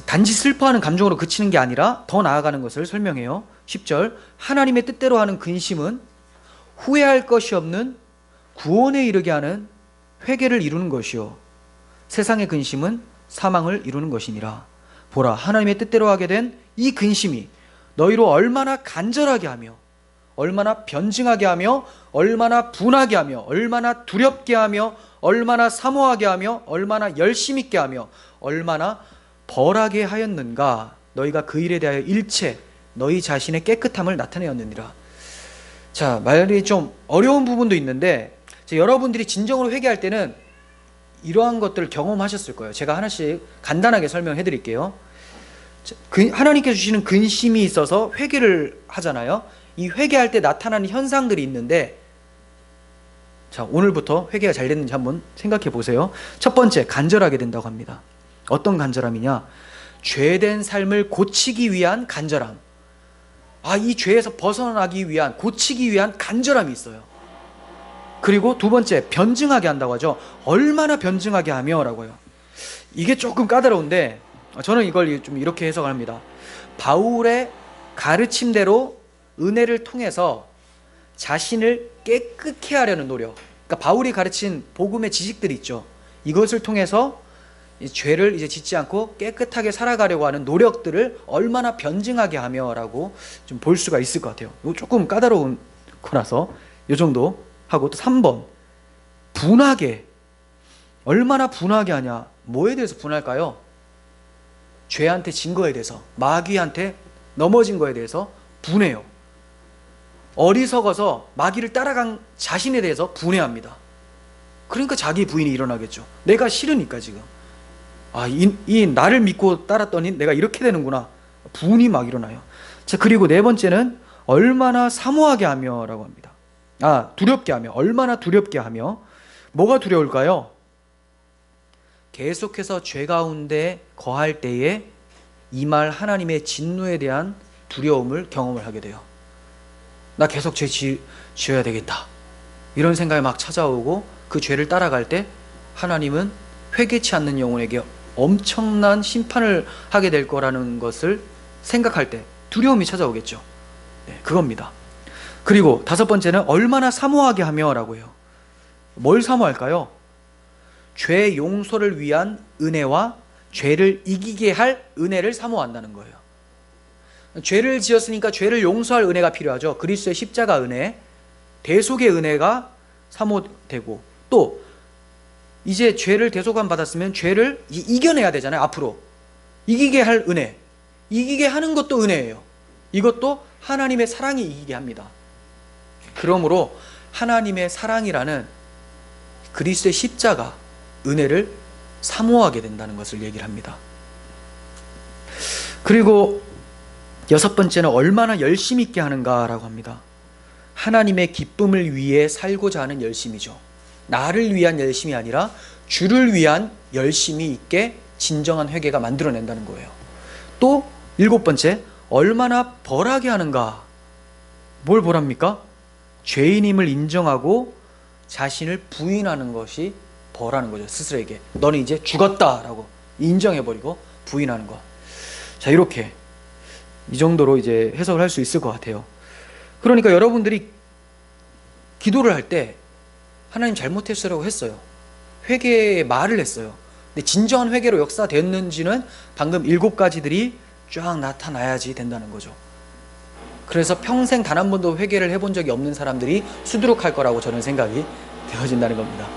단지 슬퍼하는 감정으로 그치는 게 아니라 더 나아가는 것을 설명해요. 10절, 하나님의 뜻대로 하는 근심은 후회할 것이 없는 구원에 이르게 하는 회개를 이루는 것이요, 세상의 근심은 사망을 이루는 것이니라. 보라, 하나님의 뜻대로 하게 된 이 근심이 너희로 얼마나 간절하게 하며 얼마나 변증하게 하며 얼마나 분하게 하며 얼마나 두렵게 하며 얼마나 사모하게 하며 얼마나 열심 있게 하며 얼마나 벌하게 하였는가. 너희가 그 일에 대하여 일체 너희 자신의 깨끗함을 나타내었느니라. 자, 말이 좀 어려운 부분도 있는데 여러분들이 진정으로 회개할 때는 이러한 것들을 경험하셨을 거예요. 제가 하나씩 간단하게 설명해 드릴게요. 하나님께서 주시는 근심이 있어서 회개를 하잖아요. 이 회개할 때 나타나는 현상들이 있는데, 자, 오늘부터 회개가 잘 됐는지 한번 생각해 보세요. 첫 번째, 간절하게 된다고 합니다. 어떤 간절함이냐? 죄된 삶을 고치기 위한 간절함. 이 죄에서 벗어나기 위한, 고치기 위한 간절함이 있어요. 그리고 두 번째, 변증하게 한다고 하죠. 얼마나 변증하게 하며 라고 해요. 이게 조금 까다로운데 저는 이걸 좀 이렇게 해석을 합니다. 바울의 가르침대로 은혜를 통해서 자신을 깨끗게 하려는 노력. 그러니까 바울이 가르친 복음의 지식들이 있죠. 이것을 통해서 죄를 이제 짓지 않고 깨끗하게 살아가려고 하는 노력들을 얼마나 변증하게 하며라고 좀 볼 수가 있을 것 같아요. 이거 조금 까다로운 거라서 이 정도 하고, 또 3번, 분하게. 얼마나 분하게 하냐? 뭐에 대해서 분할까요? 죄한테 진 거에 대해서, 마귀한테 넘어진 거에 대해서 분해요. 어리석어서 마귀를 따라간 자신에 대해서 분해합니다. 그러니까 자기 부인이 일어나겠죠. 내가 싫으니까 지금. 이 나를 믿고 따랐더니 내가 이렇게 되는구나. 분이 막 일어나요. 자, 그리고 네 번째는 얼마나 사모하게 하며 라고 합니다. 두렵게 하며. 얼마나 두렵게 하며. 뭐가 두려울까요? 계속해서 죄 가운데 거할 때에 임할 하나님의 진노에 대한 두려움을 경험을 하게 돼요. 나 계속 죄 지어야 되겠다, 이런 생각이 막 찾아오고, 그 죄를 따라갈 때 하나님은 회개치 않는 영혼에게 엄청난 심판을 하게 될 거라는 것을 생각할 때 두려움이 찾아오겠죠. 네, 그겁니다. 그리고 다섯 번째는 얼마나 사모하게 하며 라고 해요. 뭘 사모할까요? 죄 용서를 위한 은혜와 죄를 이기게 할 은혜를 사모한다는 거예요. 죄를 지었으니까 죄를 용서할 은혜가 필요하죠. 그리스도의 십자가 은혜, 대속의 은혜가 사모되고, 또 이제 죄를 대속함 받았으면 죄를 이겨내야 되잖아요. 앞으로 이기게 할 은혜, 이기게 하는 것도 은혜예요. 이것도 하나님의 사랑이 이기게 합니다. 그러므로 하나님의 사랑이라는 그리스도의 십자가 은혜를 사모하게 된다는 것을 얘기를 합니다. 그리고 여섯 번째는 얼마나 열심 있게 하는가라고 합니다. 하나님의 기쁨을 위해 살고자 하는 열심이죠. 나를 위한 열심이 아니라 주를 위한 열심이 있게 진정한 회개가 만들어낸다는 거예요. 또 일곱 번째, 얼마나 벌하게 하는가. 뭘 벌합니까? 죄인임을 인정하고 자신을 부인하는 것이 벌하는 거죠. 스스로에게 너는 이제 죽었다라고 인정해버리고 부인하는 것. 자, 이렇게 이 정도로 이제 해석을 할 수 있을 것 같아요. 그러니까 여러분들이 기도를 할 때 하나님 잘못했어라고 했어요. 회개의 말을 했어요. 근데 진정한 회개로 역사됐는지는 방금 7가지들이 쫙 나타나야지 된다는 거죠. 그래서 평생 단 한 번도 회개를 해본 적이 없는 사람들이 수두룩할 거라고 저는 생각이 되어진다는 겁니다.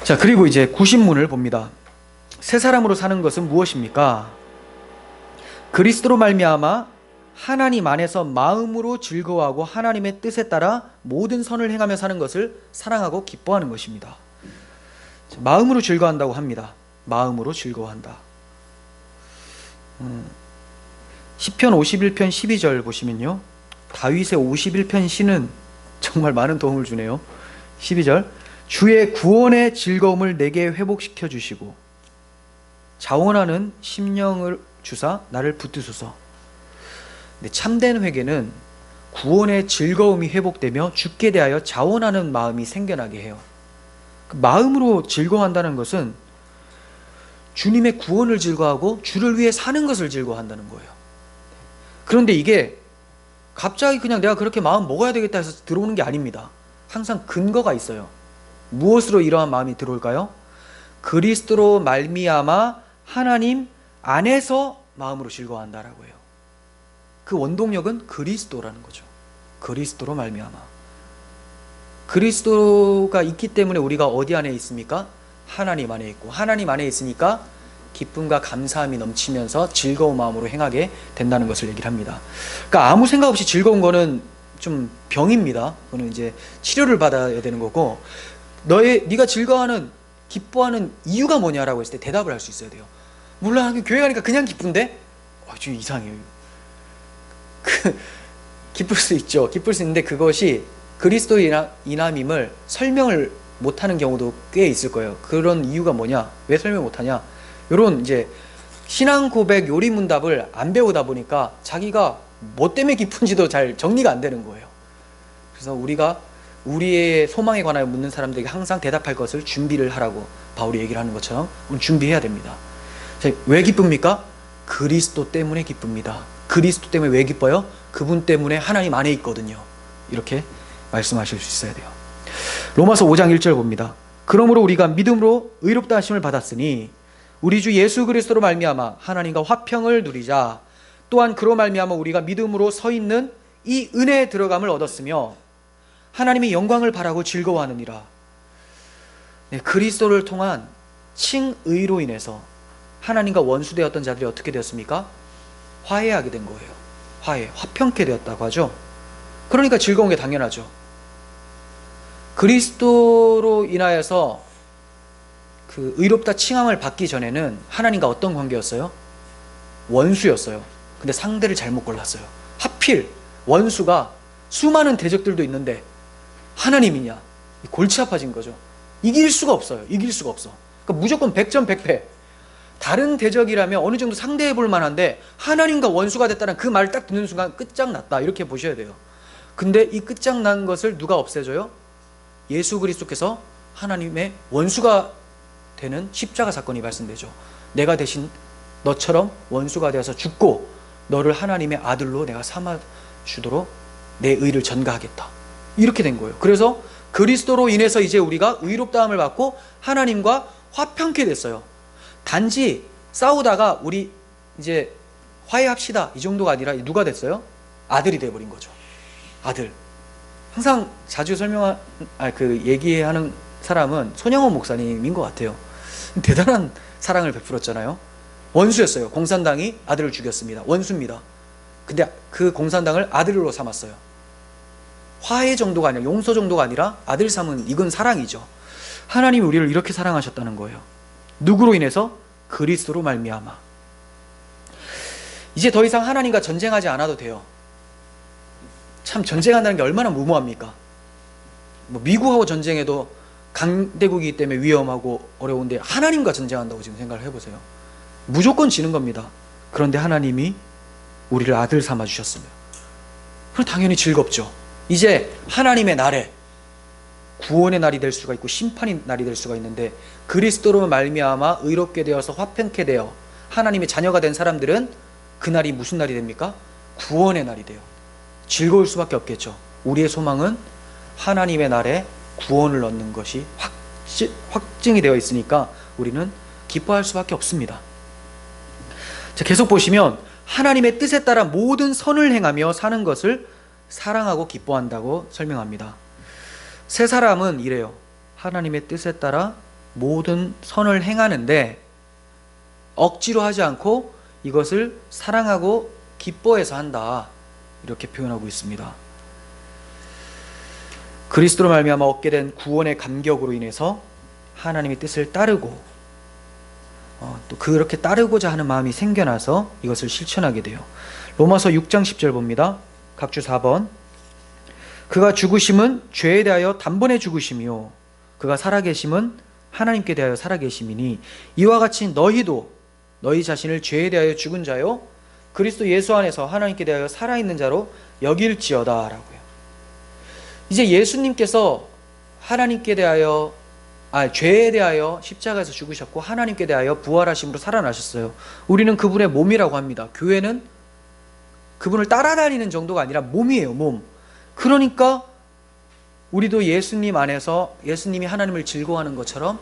자, 그리고 이제 90문을 봅니다. 새 사람으로 사는 것은 무엇입니까? 그리스도로 말미암아 하나님 안에서 마음으로 즐거워하고 하나님의 뜻에 따라 모든 선을 행하며 사는 것을 사랑하고 기뻐하는 것입니다. 마음으로 즐거워한다고 합니다. 마음으로 즐거워한다. 시편 51편 12절 보시면요, 다윗의 51편 시는 정말 많은 도움을 주네요. 12절, 주의 구원의 즐거움을 내게 회복시켜 주시고 자원하는 심령을 주사 나를 붙드소서. 근데 참된 회개는 구원의 즐거움이 회복되며 주께 대하여 자원하는 마음이 생겨나게 해요. 그 마음으로 즐거워한다는 것은 주님의 구원을 즐거워하고 주를 위해 사는 것을 즐거워한다는 거예요. 그런데 이게 갑자기 그냥 내가 그렇게 마음 먹어야 되겠다 해서 들어오는 게 아닙니다. 항상 근거가 있어요. 무엇으로 이러한 마음이 들어올까요? 그리스도로 말미암아 하나님 안에서 마음으로 즐거워한다라고 해요. 그 원동력은 그리스도라는 거죠. 그리스도로 말미암아. 그리스도가 있기 때문에 우리가 어디 안에 있습니까? 하나님 안에 있고, 하나님 안에 있으니까 기쁨과 감사함이 넘치면서 즐거운 마음으로 행하게 된다는 것을 얘기를 합니다. 그러니까 아무 생각 없이 즐거운 거는 좀 병입니다. 그거는 이제 치료를 받아야 되는 거고, 네가 즐거워하는, 기뻐하는 이유가 뭐냐라고 했을 때 대답을 할 수 있어야 돼요. 몰라, 교회 가니까 그냥 기쁜데? 좀 이상해요. 기쁠 수 있죠. 기쁠 수 있는데 그것이 그리스도의 인함임을 설명을 못하는 경우도 꽤 있을 거예요. 그런 이유가 뭐냐? 왜 설명 못하냐? 이런 이제 신앙 고백 요리문답을 안 배우다 보니까 자기가 뭐 때문에 기쁜지도 잘 정리가 안 되는 거예요. 그래서 우리가 우리의 소망에 관하여 묻는 사람들에게 항상 대답할 것을 준비를 하라고 바울이 얘기를 하는 것처럼 준비해야 됩니다. 자, 왜 기쁩니까? 그리스도 때문에 기쁩니다. 그리스도 때문에 왜 기뻐요? 그분 때문에 하나님 안에 있거든요. 이렇게 말씀하실 수 있어야 돼요. 로마서 5장 1절 봅니다. 그러므로 우리가 믿음으로 의롭다 하심을 받았으니 우리 주 예수 그리스도로 말미암아 하나님과 화평을 누리자. 또한 그로 말미암아 우리가 믿음으로 서 있는 이 은혜에 들어감을 얻었으며 하나님의 영광을 바라고 즐거워하느니라. 네, 그리스도를 통한 칭의로 인해서 하나님과 원수되었던 자들이 어떻게 되었습니까? 화해하게 된 거예요. 화평케 되었다고 하죠. 그러니까 즐거운 게 당연하죠. 그리스도로 인하여서 그 의롭다 칭함을 받기 전에는 하나님과 어떤 관계였어요? 원수였어요. 근데 상대를 잘못 골랐어요. 하필 원수가 수많은 대적들도 있는데 하나님이냐? 골치 아파진 거죠. 이길 수가 없어요. 이길 수가 없어. 그러니까 무조건 100점 100패. 다른 대적이라면 어느 정도 상대해 볼 만한데 하나님과 원수가 됐다는 그 말을 딱 듣는 순간 끝장났다. 이렇게 보셔야 돼요. 근데 이 끝장난 것을 누가 없애줘요? 예수 그리스도께서 하나님의 원수가 되는 십자가 사건이 발생되죠. 내가 대신 너처럼 원수가 되어서 죽고 너를 하나님의 아들로 내가 삼아주도록 내 의를 전가하겠다. 이렇게 된 거예요. 그래서 그리스도로 인해서 이제 우리가 의롭다함을 받고 하나님과 화평케 됐어요. 단지 싸우다가 우리 이제 화해합시다 이 정도가 아니라 누가 됐어요? 아들이 돼버린 거죠. 아들. 항상 자주 얘기하는 사람은 손영원 목사님인 것 같아요. 대단한 사랑을 베풀었잖아요. 원수였어요. 공산당이 아들을 죽였습니다. 원수입니다. 근데 그 공산당을 아들로 삼았어요. 화해 정도가 아니라 용서 정도가 아니라 아들 삼은 이건 사랑이죠. 하나님이 우리를 이렇게 사랑하셨다는 거예요. 누구로 인해서? 그리스도로 말미암아. 이제 더 이상 하나님과 전쟁하지 않아도 돼요. 참 전쟁한다는 게 얼마나 무모합니까? 미국하고 전쟁해도 강대국이기 때문에 위험하고 어려운데 하나님과 전쟁한다고 지금 생각을 해보세요. 무조건 지는 겁니다. 그런데 하나님이 우리를 아들 삼아 주셨으며 그럼 당연히 즐겁죠. 이제 하나님의 날에 구원의 날이 될 수가 있고 심판의 날이 될 수가 있는데 그리스도로 말미암아 의롭게 되어서 화평케 되어 하나님의 자녀가 된 사람들은 그날이 무슨 날이 됩니까? 구원의 날이 돼요. 즐거울 수밖에 없겠죠. 우리의 소망은 하나님의 날에 구원을 얻는 것이 확증이 되어 있으니까 우리는 기뻐할 수밖에 없습니다. 자, 계속 보시면 하나님의 뜻에 따라 모든 선을 행하며 사는 것을 사랑하고 기뻐한다고 설명합니다. 새 사람은 이래요. 하나님의 뜻에 따라 모든 선을 행하는데 억지로 하지 않고 이것을 사랑하고 기뻐해서 한다. 이렇게 표현하고 있습니다. 그리스도로 말미암아 얻게 된 구원의 감격으로 인해서 하나님의 뜻을 따르고 또 그렇게 따르고자 하는 마음이 생겨나서 이것을 실천하게 돼요. 로마서 6장 10절 봅니다. 각주 4번. 그가 죽으심은 죄에 대하여 단번에 죽으심이요 그가 살아계심은 하나님께 대하여 살아계심이니 이와 같이 너희도 너희 자신을 죄에 대하여 죽은 자요 그리스도 예수 안에서 하나님께 대하여 살아있는 자로 여길지어다 라고요. 이제 예수님께서 하나님께 대하여 죄에 대하여 십자가에서 죽으셨고 하나님께 대하여 부활하심으로 살아나셨어요. 우리는 그분의 몸이라고 합니다. 교회는 그분을 따라다니는 정도가 아니라 몸이에요. 몸. 그러니까 우리도 예수님 안에서 예수님이 하나님을 즐거워하는 것처럼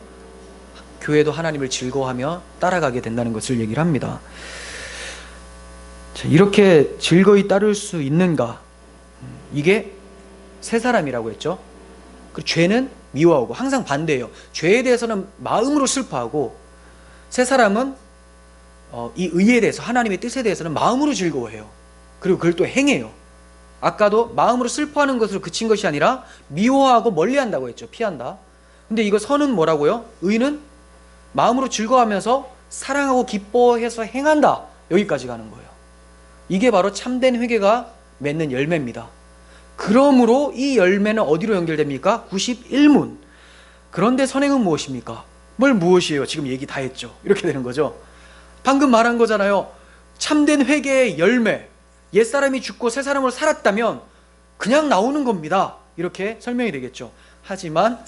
교회도 하나님을 즐거워하며 따라가게 된다는 것을 얘기를 합니다. 자, 이렇게 즐거이 따를 수 있는가? 이게 새 사람이라고 했죠. 그리고 죄는 미워하고 항상 반대예요. 죄에 대해서는 마음으로 슬퍼하고 새 사람은 이 의에 대해서 하나님의 뜻에 대해서는 마음으로 즐거워해요. 그리고 그걸 또 행해요. 아까도 마음으로 슬퍼하는 것으로 그친 것이 아니라 미워하고 멀리한다고 했죠. 피한다. 근데 이거 선은 뭐라고요? 의는 마음으로 즐거워하면서 사랑하고 기뻐해서 행한다. 여기까지 가는 거예요. 이게 바로 참된 회개가 맺는 열매입니다. 그러므로 이 열매는 어디로 연결됩니까? 91문. 그런데 선행은 무엇입니까? 무엇이에요? 지금 얘기 다 했죠. 이렇게 되는 거죠. 방금 말한 거잖아요. 참된 회개의 열매, 옛사람이 죽고 새 사람으로 살았다면 그냥 나오는 겁니다. 이렇게 설명이 되겠죠. 하지만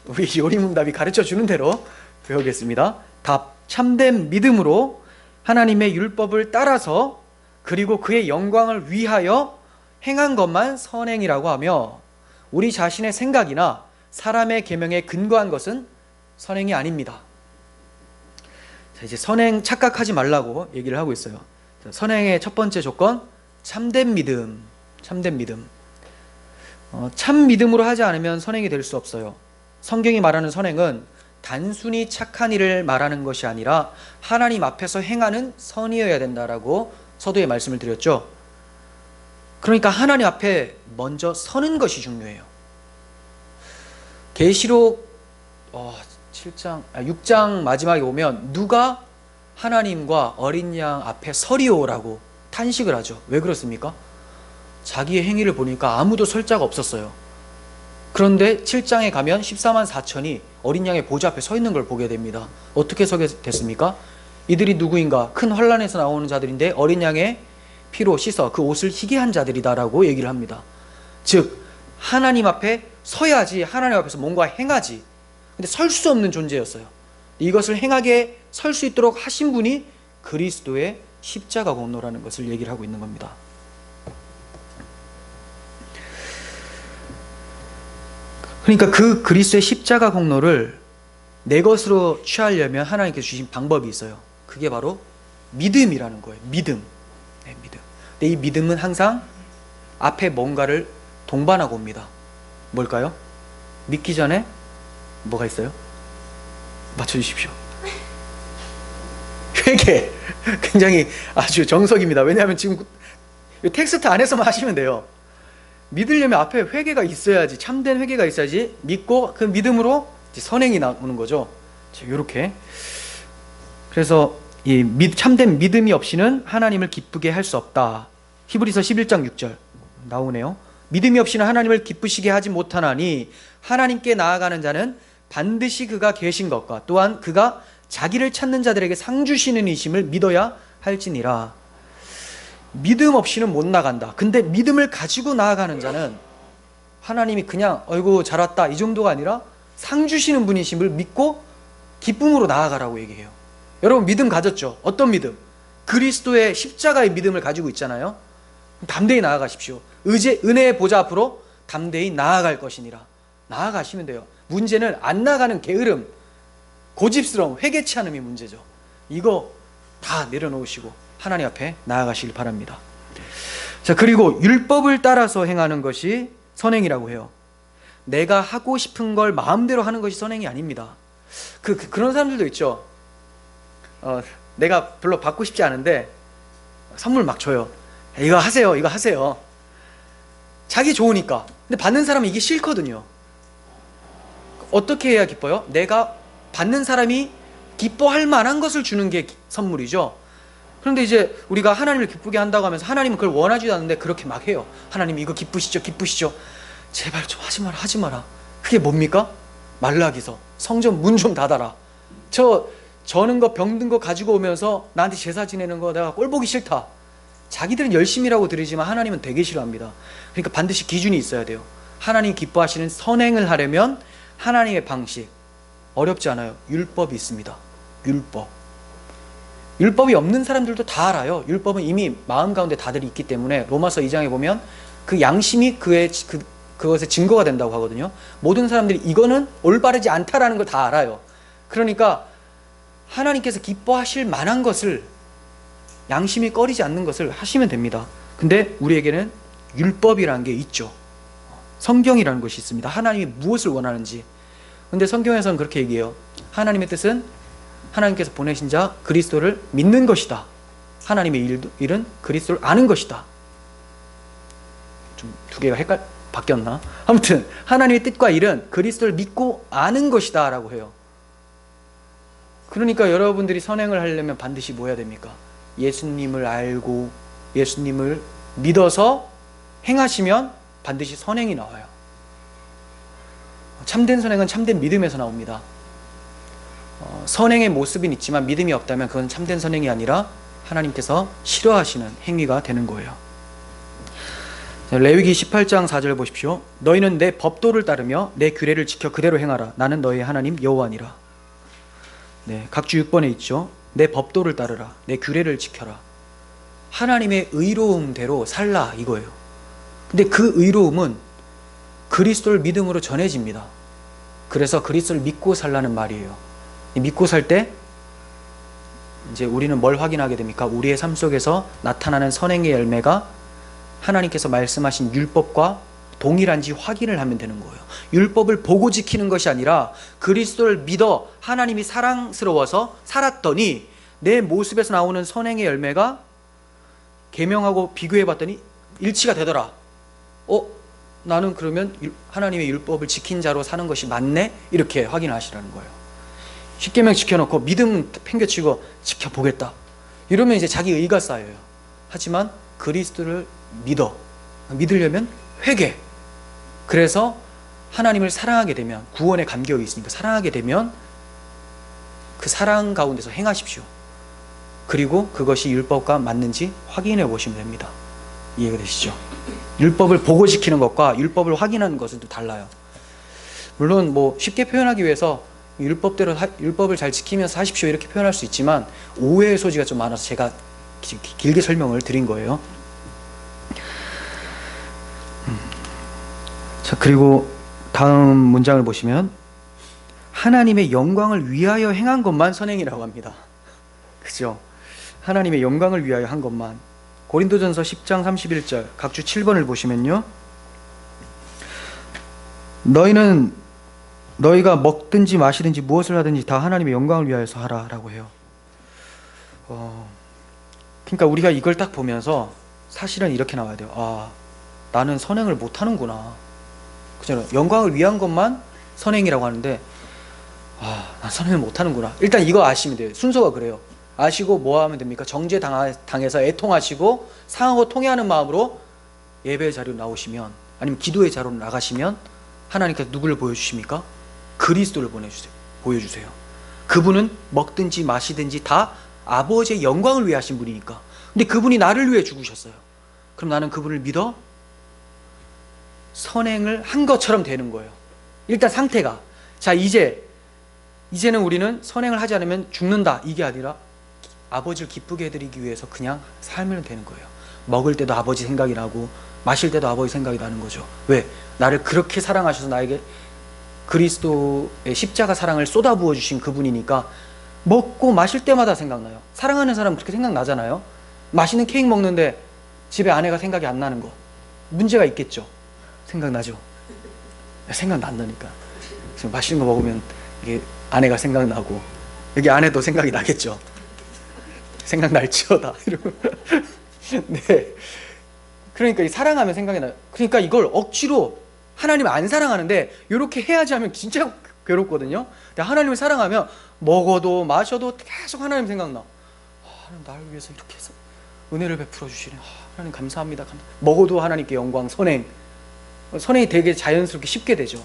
우리 요리문답이 가르쳐주는 대로 배우겠습니다. 답, 참된 믿음으로 하나님의 율법을 따라서 그리고 그의 영광을 위하여 행한 것만 선행이라고 하며, 우리 자신의 생각이나 사람의 계명에 근거한 것은 선행이 아닙니다. 자, 이제 선행 착각하지 말라고 얘기를 하고 있어요. 자, 선행의 첫 번째 조건, 참된 믿음. 참된 믿음. 참 믿음으로 하지 않으면 선행이 될 수 없어요. 성경이 말하는 선행은 단순히 착한 일을 말하는 것이 아니라 하나님 앞에서 행하는 선이어야 된다라고 서두에 말씀을 드렸죠. 그러니까 하나님 앞에 먼저 서는 것이 중요해요. 계시록 6장 마지막에 보면 누가 하나님과 어린 양 앞에 서리오라고 탄식을 하죠. 왜 그렇습니까? 자기의 행위를 보니까 아무도 설 자가 없었어요. 그런데 7장에 가면 14만 4천이 어린 양의 보좌 앞에 서 있는 걸 보게 됩니다. 어떻게 서게 됐습니까? 이들이 누구인가? 큰 환란에서 나오는 자들인데 어린 양의 피로 씻어 그 옷을 희게 한 자들이다라고 얘기를 합니다. 즉 하나님 앞에 서야지, 하나님 앞에서 뭔가 행하지. 근데 설 수 없는 존재였어요. 이것을 행하게 설 수 있도록 하신 분이 그리스도의 십자가 공로라는 것을 얘기를 하고 있는 겁니다. 그러니까 그 그리스도의 십자가 공로를 내 것으로 취하려면 하나님께서 주신 방법이 있어요. 그게 바로 믿음이라는 거예요. 믿음. 네, 믿음. 근데 이 믿음은 항상 앞에 뭔가를 동반하고 옵니다. 뭘까요? 믿기 전에 뭐가 있어요? 맞춰주십시오. 회개. 굉장히 아주 정석입니다. 왜냐하면 지금 텍스트 안에서만 하시면 돼요. 믿으려면 앞에 회개가 있어야지, 참된 회개가 있어야지 믿고 그 믿음으로 이제 선행이 나오는 거죠. 이렇게. 그래서 이 참된 믿음이 없이는 하나님을 기쁘게 할 수 없다. 히브리서 11장 6절 나오네요. 믿음이 없이는 하나님을 기쁘시게 하지 못하나니 하나님께 나아가는 자는 반드시 그가 계신 것과 또한 그가 자기를 찾는 자들에게 상 주시는 이심을 믿어야 할지니라. 믿음 없이는 못 나간다. 근데 믿음을 가지고 나아가는 자는 하나님이 그냥 어이구 잘 왔다 이 정도가 아니라 상 주시는 분이심을 믿고 기쁨으로 나아가라고 얘기해요. 여러분 믿음 가졌죠? 어떤 믿음? 그리스도의 십자가의 믿음을 가지고 있잖아요. 담대히 나아가십시오. 은혜의 보좌 앞으로 담대히 나아갈 것이니라. 나아가시면 돼요. 문제는 안 나가는 게으름, 고집스러움, 회개치 않음이 문제죠. 이거 다 내려놓으시고 하나님 앞에 나아가시길 바랍니다. 자, 그리고 율법을 따라서 행하는 것이 선행이라고 해요. 내가 하고 싶은 걸 마음대로 하는 것이 선행이 아닙니다. 그런 사람들도 있죠. 내가 별로 받고 싶지 않은데 선물 막 줘요. 이거 하세요, 이거 하세요. 자기 좋으니까. 근데 받는 사람은 이게 싫거든요. 어떻게 해야 기뻐요? 내가 받는 사람이 기뻐할 만한 것을 주는 게 선물이죠. 그런데 이제 우리가 하나님을 기쁘게 한다고 하면서 하나님은 그걸 원하지도 않는데 그렇게 막 해요. 하나님 이거 기쁘시죠? 기쁘시죠? 제발 좀 하지 마라, 하지 마라. 그게 뭡니까? 말라기서 성전 문 좀 닫아라. 저는 거 병든 거 가지고 오면서 나한테 제사 지내는 거 내가 꼴 보기 싫다. 자기들은 열심히라고 들으지만 하나님은 되게 싫어합니다. 그러니까 반드시 기준이 있어야 돼요. 하나님 기뻐하시는 선행을 하려면 하나님의 방식, 어렵지 않아요. 율법이 있습니다. 율법이 없는 사람들도 다 알아요. 율법은 이미 마음 가운데 다들 있기 때문에 로마서 2장에 보면 그 양심이 그것의 증거가 된다고 하거든요. 모든 사람들이 이거는 올바르지 않다라는 걸 다 알아요. 그러니까 하나님께서 기뻐하실 만한 것을, 양심이 꺼리지 않는 것을 하시면 됩니다. 근데 우리에게는 율법이라는 게 있죠. 성경이라는 것이 있습니다. 하나님이 무엇을 원하는지. 근데 성경에서는 그렇게 얘기해요. 하나님의 뜻은 하나님께서 보내신 자 그리스도를 믿는 것이다. 하나님의 일은 그리스도를 아는 것이다. 좀 두 개가 바뀌었나? 아무튼 하나님의 뜻과 일은 그리스도를 믿고 아는 것이다 라고 해요. 그러니까 여러분들이 선행을 하려면 반드시 뭐 해야 됩니까? 예수님을 알고 예수님을 믿어서 행하시면 반드시 선행이 나와요. 참된 선행은 참된 믿음에서 나옵니다. 선행의 모습은 있지만 믿음이 없다면 그건 참된 선행이 아니라 하나님께서 싫어하시는 행위가 되는 거예요. 레위기 18장 4절 보십시오. 너희는 내 법도를 따르며 내 규례를 지켜 그대로 행하라. 나는 너희 하나님 여호와니라. 네, 각주 6번에 있죠. 내 법도를 따르라. 내 규례를 지켜라. 하나님의 의로움대로 살라 이거예요. 근데 그 의로움은 그리스도를 믿음으로 전해집니다. 그래서 그리스도를 믿고 살라는 말이에요. 믿고 살 때 이제 우리는 뭘 확인하게 됩니까? 우리의 삶 속에서 나타나는 선행의 열매가 하나님께서 말씀하신 율법과 동일한지 확인을 하면 되는 거예요. 율법을 보고 지키는 것이 아니라 그리스도를 믿어 하나님이 사랑스러워서 살았더니 내 모습에서 나오는 선행의 열매가 계명하고 비교해 봤더니 일치가 되더라. 나는 그러면 하나님의 율법을 지킨 자로 사는 것이 맞네? 이렇게 확인하시라는 거예요. 십계명 지켜놓고 믿음 팽개치고 지켜보겠다. 이러면 이제 자기 의가 쌓여요. 하지만 그리스도를 믿으려면 회개. 그래서 하나님을 사랑하게 되면 구원의 감격이 있으니까 사랑하게 되면 그 사랑 가운데서 행하십시오. 그리고 그것이 율법과 맞는지 확인해 보시면 됩니다. 이해가 되시죠? 율법을 보고 지키는 것과 율법을 확인하는 것은 또 달라요. 물론 뭐 쉽게 표현하기 위해서 율법대로 율법을 잘 지키면서 하십시오 이렇게 표현할 수 있지만 오해의 소지가 좀 많아서 제가 길게 설명을 드린 거예요. 자, 그리고 다음 문장을 보시면 하나님의 영광을 위하여 행한 것만 선행이라고 합니다. 그죠? 하나님의 영광을 위하여 한 것만. 고린도전서 10장 31절 각주 7번을 보시면요, 너희가 먹든지 마시든지 무엇을 하든지 다 하나님의 영광을 위하여서 하라 라고 해요. 그러니까 우리가 이걸 딱 보면서 사실은 이렇게 나와야 돼요. 나는 선행을 못하는구나. 그죠? 영광을 위한 것만 선행이라고 하는데 난 선행을 못하는구나. 일단 이거 아시면 돼요. 순서가 그래요. 아시고 뭐 하면 됩니까? 정죄 당해서 애통하시고 상하고 통회하는 마음으로 예배 자료 나오시면, 아니면 기도의 자료로 나가시면 하나님께서 누구를 보여주십니까? 그리스도를 보여주세요. 그분은 먹든지 마시든지 다 아버지의 영광을 위해 하신 분이니까. 근데 그분이 나를 위해 죽으셨어요. 그럼 나는 그분을 믿어 선행을 한 것처럼 되는 거예요. 일단 상태가. 자, 이제는 우리는 선행을 하지 않으면 죽는다 이게 아니라 아버지를 기쁘게 해드리기 위해서 그냥 살면 되는 거예요. 먹을 때도 아버지 생각이 나고 마실 때도 아버지 생각이 나는 거죠. 왜? 나를 그렇게 사랑하셔서 나에게 그리스도의 십자가 사랑을 쏟아부어 주신 그분이니까 먹고 마실 때마다 생각나요. 사랑하는 사람 그렇게 생각나잖아요. 맛있는 케이크 먹는데 집에 아내가 생각이 안 나는 거 문제가 있겠죠. 생각나죠. 생각난다니까. 지금 맛있는 거 먹으면 이게 아내가 생각나고 여기 아내도 생각이 나겠죠. 생각날지어다. 네. 그러니까 사랑하면 생각이 나요. 그러니까 이걸 억지로 하나님을 안 사랑하는데 이렇게 해야지 하면 진짜 괴롭거든요. 근데 하나님을 사랑하면 먹어도 마셔도 계속 하나님 생각나. 하나님 나를 위해서 이렇게 해서 은혜를 베풀어 주시네. 하나님 감사합니다. 먹어도 하나님께 영광, 선행이 되게 자연스럽게 쉽게 되죠.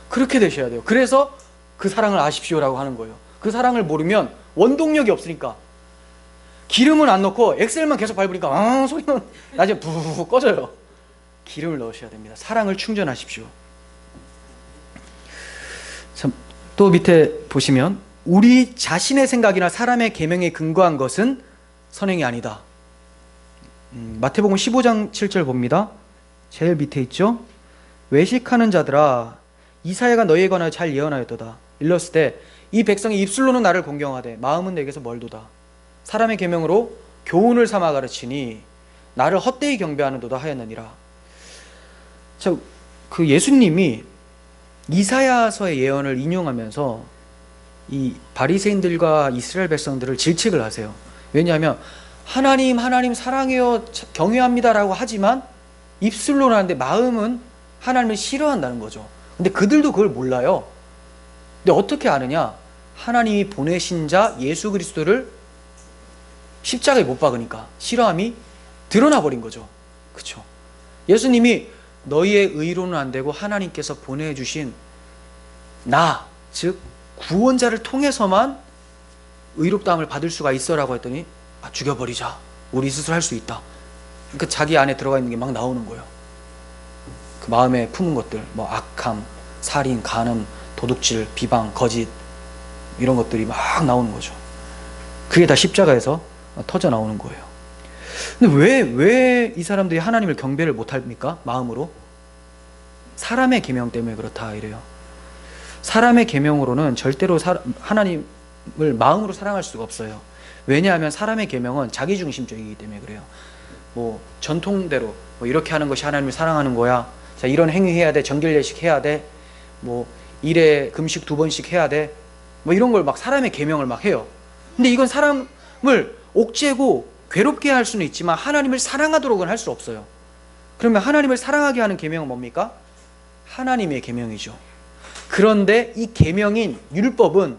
그렇게 되셔야 돼요. 그래서 그 사랑을 아십시오라고 하는 거예요. 그 사랑을 모르면 원동력이 없으니까. 기름은 안 넣고 엑셀만 계속 밟으니까 소리는 나중에 부부부 꺼져요. 기름을 넣으셔야 됩니다. 사랑을 충전하십시오. 참, 또 밑에 보시면 우리 자신의 생각이나 사람의 계명에 근거한 것은 선행이 아니다. 마태복음 15장 7절 봅니다. 제일 밑에 있죠. 외식하는 자들아, 이사야가 너희에 관하여 잘 예언하였도다. 일렀을 때 이 백성이 입술로는 나를 공경하되 마음은 내게서 멀도다. 사람의 계명으로 교훈을 삼아 가르치니 나를 헛되이 경배하는도다 하였느니라. 자, 그 예수님이 이사야서의 예언을 인용하면서 이 바리새인들과 이스라엘 백성들을 질책을 하세요. 왜냐하면 하나님 사랑해요 경외합니다라고 하지만 입술로는 하는데 마음은 하나님을 싫어한다는 거죠. 근데 그들도 그걸 몰라요. 근데 어떻게 아느냐? 하나님이 보내신 자 예수 그리스도를 십자가에 못 박으니까 싫어함이 드러나 버린 거죠. 그렇죠? 예수님이 너희의 의로는 안 되고 하나님께서 보내주신 나, 즉 구원자를 통해서만 의롭다함을 받을 수가 있어라고 했더니 죽여버리자. 우리 스스로 할 수 있다. 그러니까 자기 안에 들어가 있는 게 막 나오는 거예요. 그 마음에 품은 것들, 뭐 악함, 살인, 간음, 도둑질, 비방, 거짓 이런 것들이 막 나오는 거죠. 그게 다 십자가에서 터져 나오는 거예요. 근데 왜 이 사람들이 하나님을 경배를 못합니까? 마음으로? 사람의 계명 때문에 그렇다 이래요. 사람의 계명으로는 절대로 하나님을 마음으로 사랑할 수가 없어요. 왜냐하면 사람의 계명은 자기중심적이기 때문에 그래요. 뭐 전통대로 뭐 이렇게 하는 것이 하나님을 사랑하는 거야. 자, 이런 행위 해야 돼. 정결례식 해야 돼. 뭐 일에 금식 2번씩 해야 돼. 뭐 이런 걸 막 사람의 계명을 막 해요. 근데 이건 사람을 옥죄고 괴롭게 할 수는 있지만 하나님을 사랑하도록은 할 수 없어요. 그러면 하나님을 사랑하게 하는 계명은 뭡니까? 하나님의 계명이죠. 그런데 이 계명인 율법은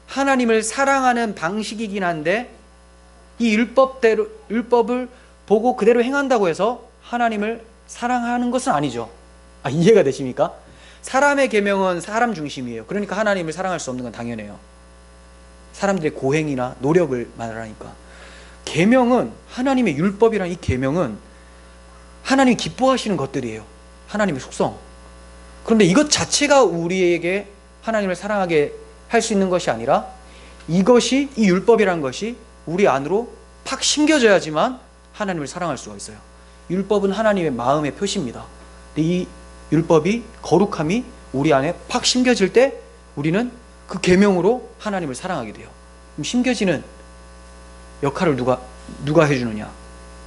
하나님을 사랑하는 방식이긴 한데 이 율법을 보고 그대로 행한다고 해서 하나님을 사랑하는 것은 아니죠. 이해가 되십니까? 사람의 계명은 사람 중심이에요. 그러니까 하나님을 사랑할 수 없는 건 당연해요. 사람들의 고행이나 노력을 말하니까. 계명은 하나님의 율법이란 이 계명은 하나님이 기뻐하시는 것들이에요. 하나님의 속성. 그런데 이것 자체가 우리에게 하나님을 사랑하게 할 수 있는 것이 아니라 이것이 이 율법이라는 것이 우리 안으로 팍 심겨져야지만 하나님을 사랑할 수가 있어요. 율법은 하나님의 마음의 표시입니다. 근데 이 율법이 거룩함이 우리 안에 팍 심겨질 때 우리는 그 계명으로 하나님을 사랑하게 돼요. 그럼 심겨지는 역할을 누가 해주느냐?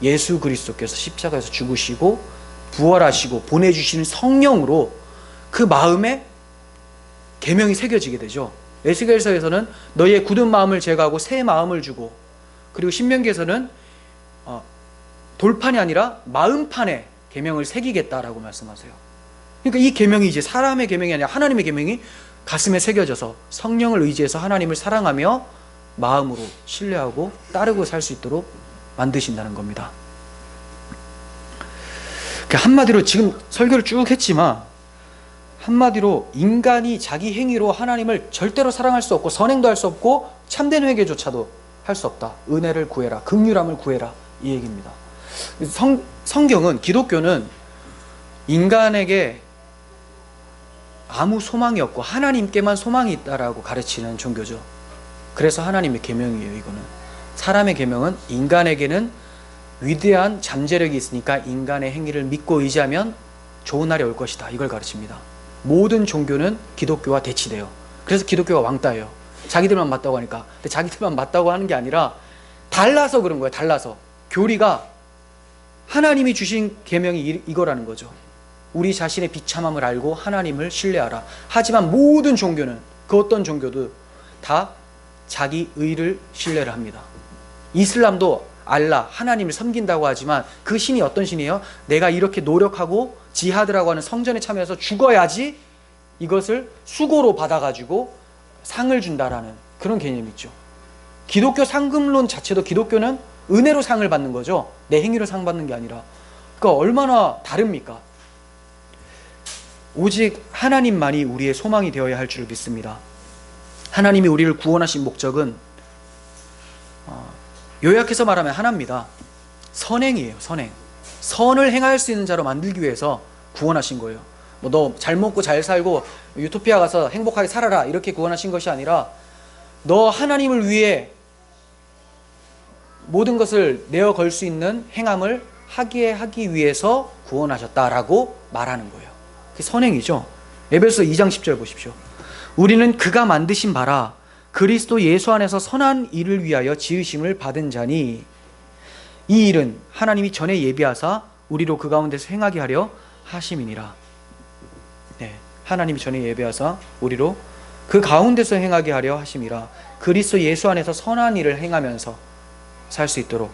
예수 그리스도께서 십자가에서 죽으시고 부활하시고 보내주시는 성령으로 그 마음에 계명이 새겨지게 되죠. 에스겔서에서는 너희의 굳은 마음을 제거하고 새 마음을 주고, 그리고 신명기에서는 돌판이 아니라 마음판에 계명을 새기겠다라고 말씀하세요. 그러니까 이 계명이 이제 사람의 계명이 아니라 하나님의 계명이 가슴에 새겨져서 성령을 의지해서 하나님을 사랑하며 마음으로 신뢰하고 따르고 살 수 있도록 만드신다는 겁니다. 한마디로 지금 설교를 쭉 했지만 한마디로 인간이 자기 행위로 하나님을 절대로 사랑할 수 없고 선행도 할 수 없고 참된 회개조차도 할 수 없다. 은혜를 구해라. 긍휼함을 구해라. 이 얘기입니다. 성경은, 기독교는 인간에게 아무 소망이 없고 하나님께만 소망이 있다라고 가르치는 종교죠. 그래서 하나님의 계명이에요. 이거는 사람의 계명은 인간에게는 위대한 잠재력이 있으니까 인간의 행위를 믿고 의지하면 좋은 날이 올 것이다. 이걸 가르칩니다. 모든 종교는 기독교와 대치돼요. 그래서 기독교가 왕따예요. 자기들만 맞다고 하니까. 근데 자기들만 맞다고 하는 게 아니라 달라서 그런 거예요. 달라서. 교리가 하나님이 주신 계명이 이거라는 거죠. 우리 자신의 비참함을 알고 하나님을 신뢰하라. 하지만 모든 종교는, 그 어떤 종교도 다 자기 의를 신뢰를 합니다. 이슬람도 알라, 하나님을 섬긴다고 하지만 그 신이 어떤 신이에요? 내가 이렇게 노력하고 지하드라고 하는 성전에 참여해서 죽어야지 이것을 수고로 받아가지고 상을 준다라는 그런 개념이 있죠. 기독교 상금론 자체도, 기독교는 은혜로 상을 받는 거죠. 내 행위로 상 받는 게 아니라. 그러니까 얼마나 다릅니까? 오직 하나님만이 우리의 소망이 되어야 할 줄 믿습니다. 하나님이 우리를 구원하신 목적은 요약해서 말하면 하나입니다. 선행이에요. 선행. 선을 행할 수 있는 자로 만들기 위해서 구원하신 거예요. 뭐 너 잘 먹고 잘 살고 유토피아 가서 행복하게 살아라 이렇게 구원하신 것이 아니라 너 하나님을 위해 모든 것을 내어 걸 수 있는 행함을 하기 위해서 구원하셨다라고 말하는 거예요. 그게 선행이죠. 에베소 2장 10절 보십시오. 우리는 그가 만드신 바라 그리스도 예수 안에서 선한 일을 위하여 지으심을 받은 자니 이 일은 하나님이 전에 예비하사 우리로 그 가운데서 행하게 하려 하심이니라. 네, 하나님이 전에 예비하사 우리로 그 가운데서 행하게 하려 하심이라. 그리스도 예수 안에서 선한 일을 행하면서 살 수 있도록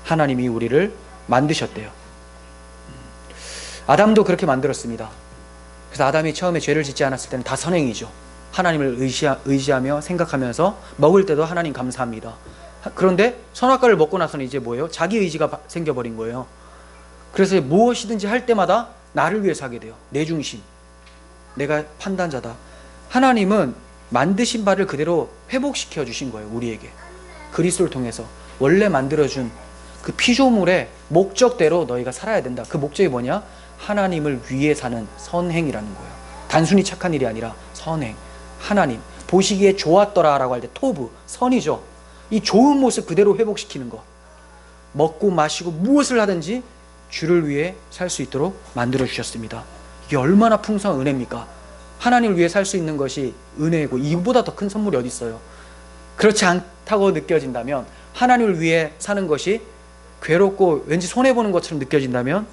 하나님이 우리를 만드셨대요. 아담도 그렇게 만들었습니다. 그래서 아담이 처음에 죄를 짓지 않았을 때는 다 선행이죠. 하나님을 의지하며 생각하면서 먹을 때도 하나님 감사합니다. 그런데 선악과를 먹고 나서는 이제 뭐예요? 자기 의지가 생겨버린 거예요. 그래서 무엇이든지 할 때마다 나를 위해서 하게 돼요. 내 중심, 내가 판단자다. 하나님은 만드신 바를 그대로 회복시켜 주신 거예요. 우리에게 그리스도를 통해서 원래 만들어준 그 피조물의 목적대로 너희가 살아야 된다. 그 목적이 뭐냐? 하나님을 위해 사는 선행이라는 거예요. 단순히 착한 일이 아니라 선행. 하나님 보시기에 좋았더라 라고 할 때 토브, 선이죠. 이 좋은 모습 그대로 회복시키는 것. 먹고 마시고 무엇을 하든지 주를 위해 살 수 있도록 만들어 주셨습니다. 이게 얼마나 풍성한 은혜입니까? 하나님을 위해 살 수 있는 것이 은혜이고 이보다 더 큰 선물이 어디 있어요? 그렇지 않다고 느껴진다면, 하나님을 위해 사는 것이 괴롭고 왠지 손해보는 것처럼 느껴진다면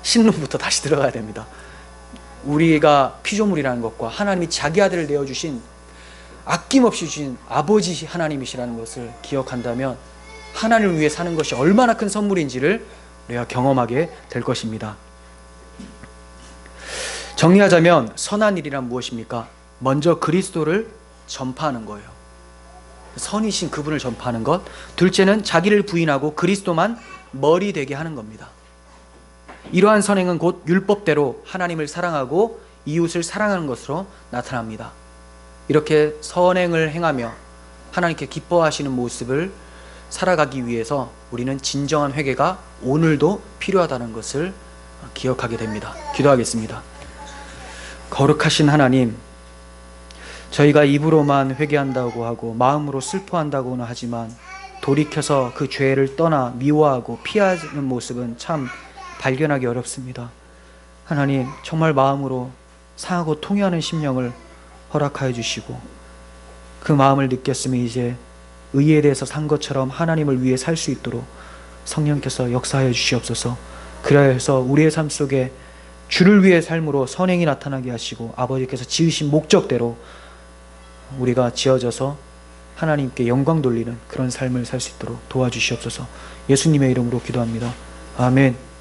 신론부터 다시 들어가야 됩니다. 우리가 피조물이라는 것과 하나님이 자기 아들을 내어주신, 아낌없이 주신 아버지 하나님이시라는 것을 기억한다면 하나님을 위해 사는 것이 얼마나 큰 선물인지를 우리가 경험하게 될 것입니다. 정리하자면 선한 일이란 무엇입니까? 먼저 그리스도를 전파하는 거예요. 선이신 그분을 전파하는 것. 둘째는 자기를 부인하고 그리스도만 머리 되게 하는 겁니다. 이러한 선행은 곧 율법대로 하나님을 사랑하고 이웃을 사랑하는 것으로 나타납니다. 이렇게 선행을 행하며 하나님께 기뻐하시는 모습을 살아가기 위해서 우리는 진정한 회개가 오늘도 필요하다는 것을 기억하게 됩니다. 기도하겠습니다. 거룩하신 하나님, 저희가 입으로만 회개한다고 하고 마음으로 슬퍼한다고는 하지만 돌이켜서 그 죄를 떠나 미워하고 피하는 모습은 참 발견하기 어렵습니다. 하나님, 정말 마음으로 상하고 통회하는 심령을 허락하여 주시고, 그 마음을 느꼈으면 이제 의에 대해서 산 것처럼 하나님을 위해 살 수 있도록 성령께서 역사하여 주시옵소서. 그래야 해서 우리의 삶 속에 주를 위해 삶으로 선행이 나타나게 하시고 아버지께서 지으신 목적대로 우리가 지어져서 하나님께 영광 돌리는 그런 삶을 살 수 있도록 도와주시옵소서. 예수님의 이름으로 기도합니다. 아멘.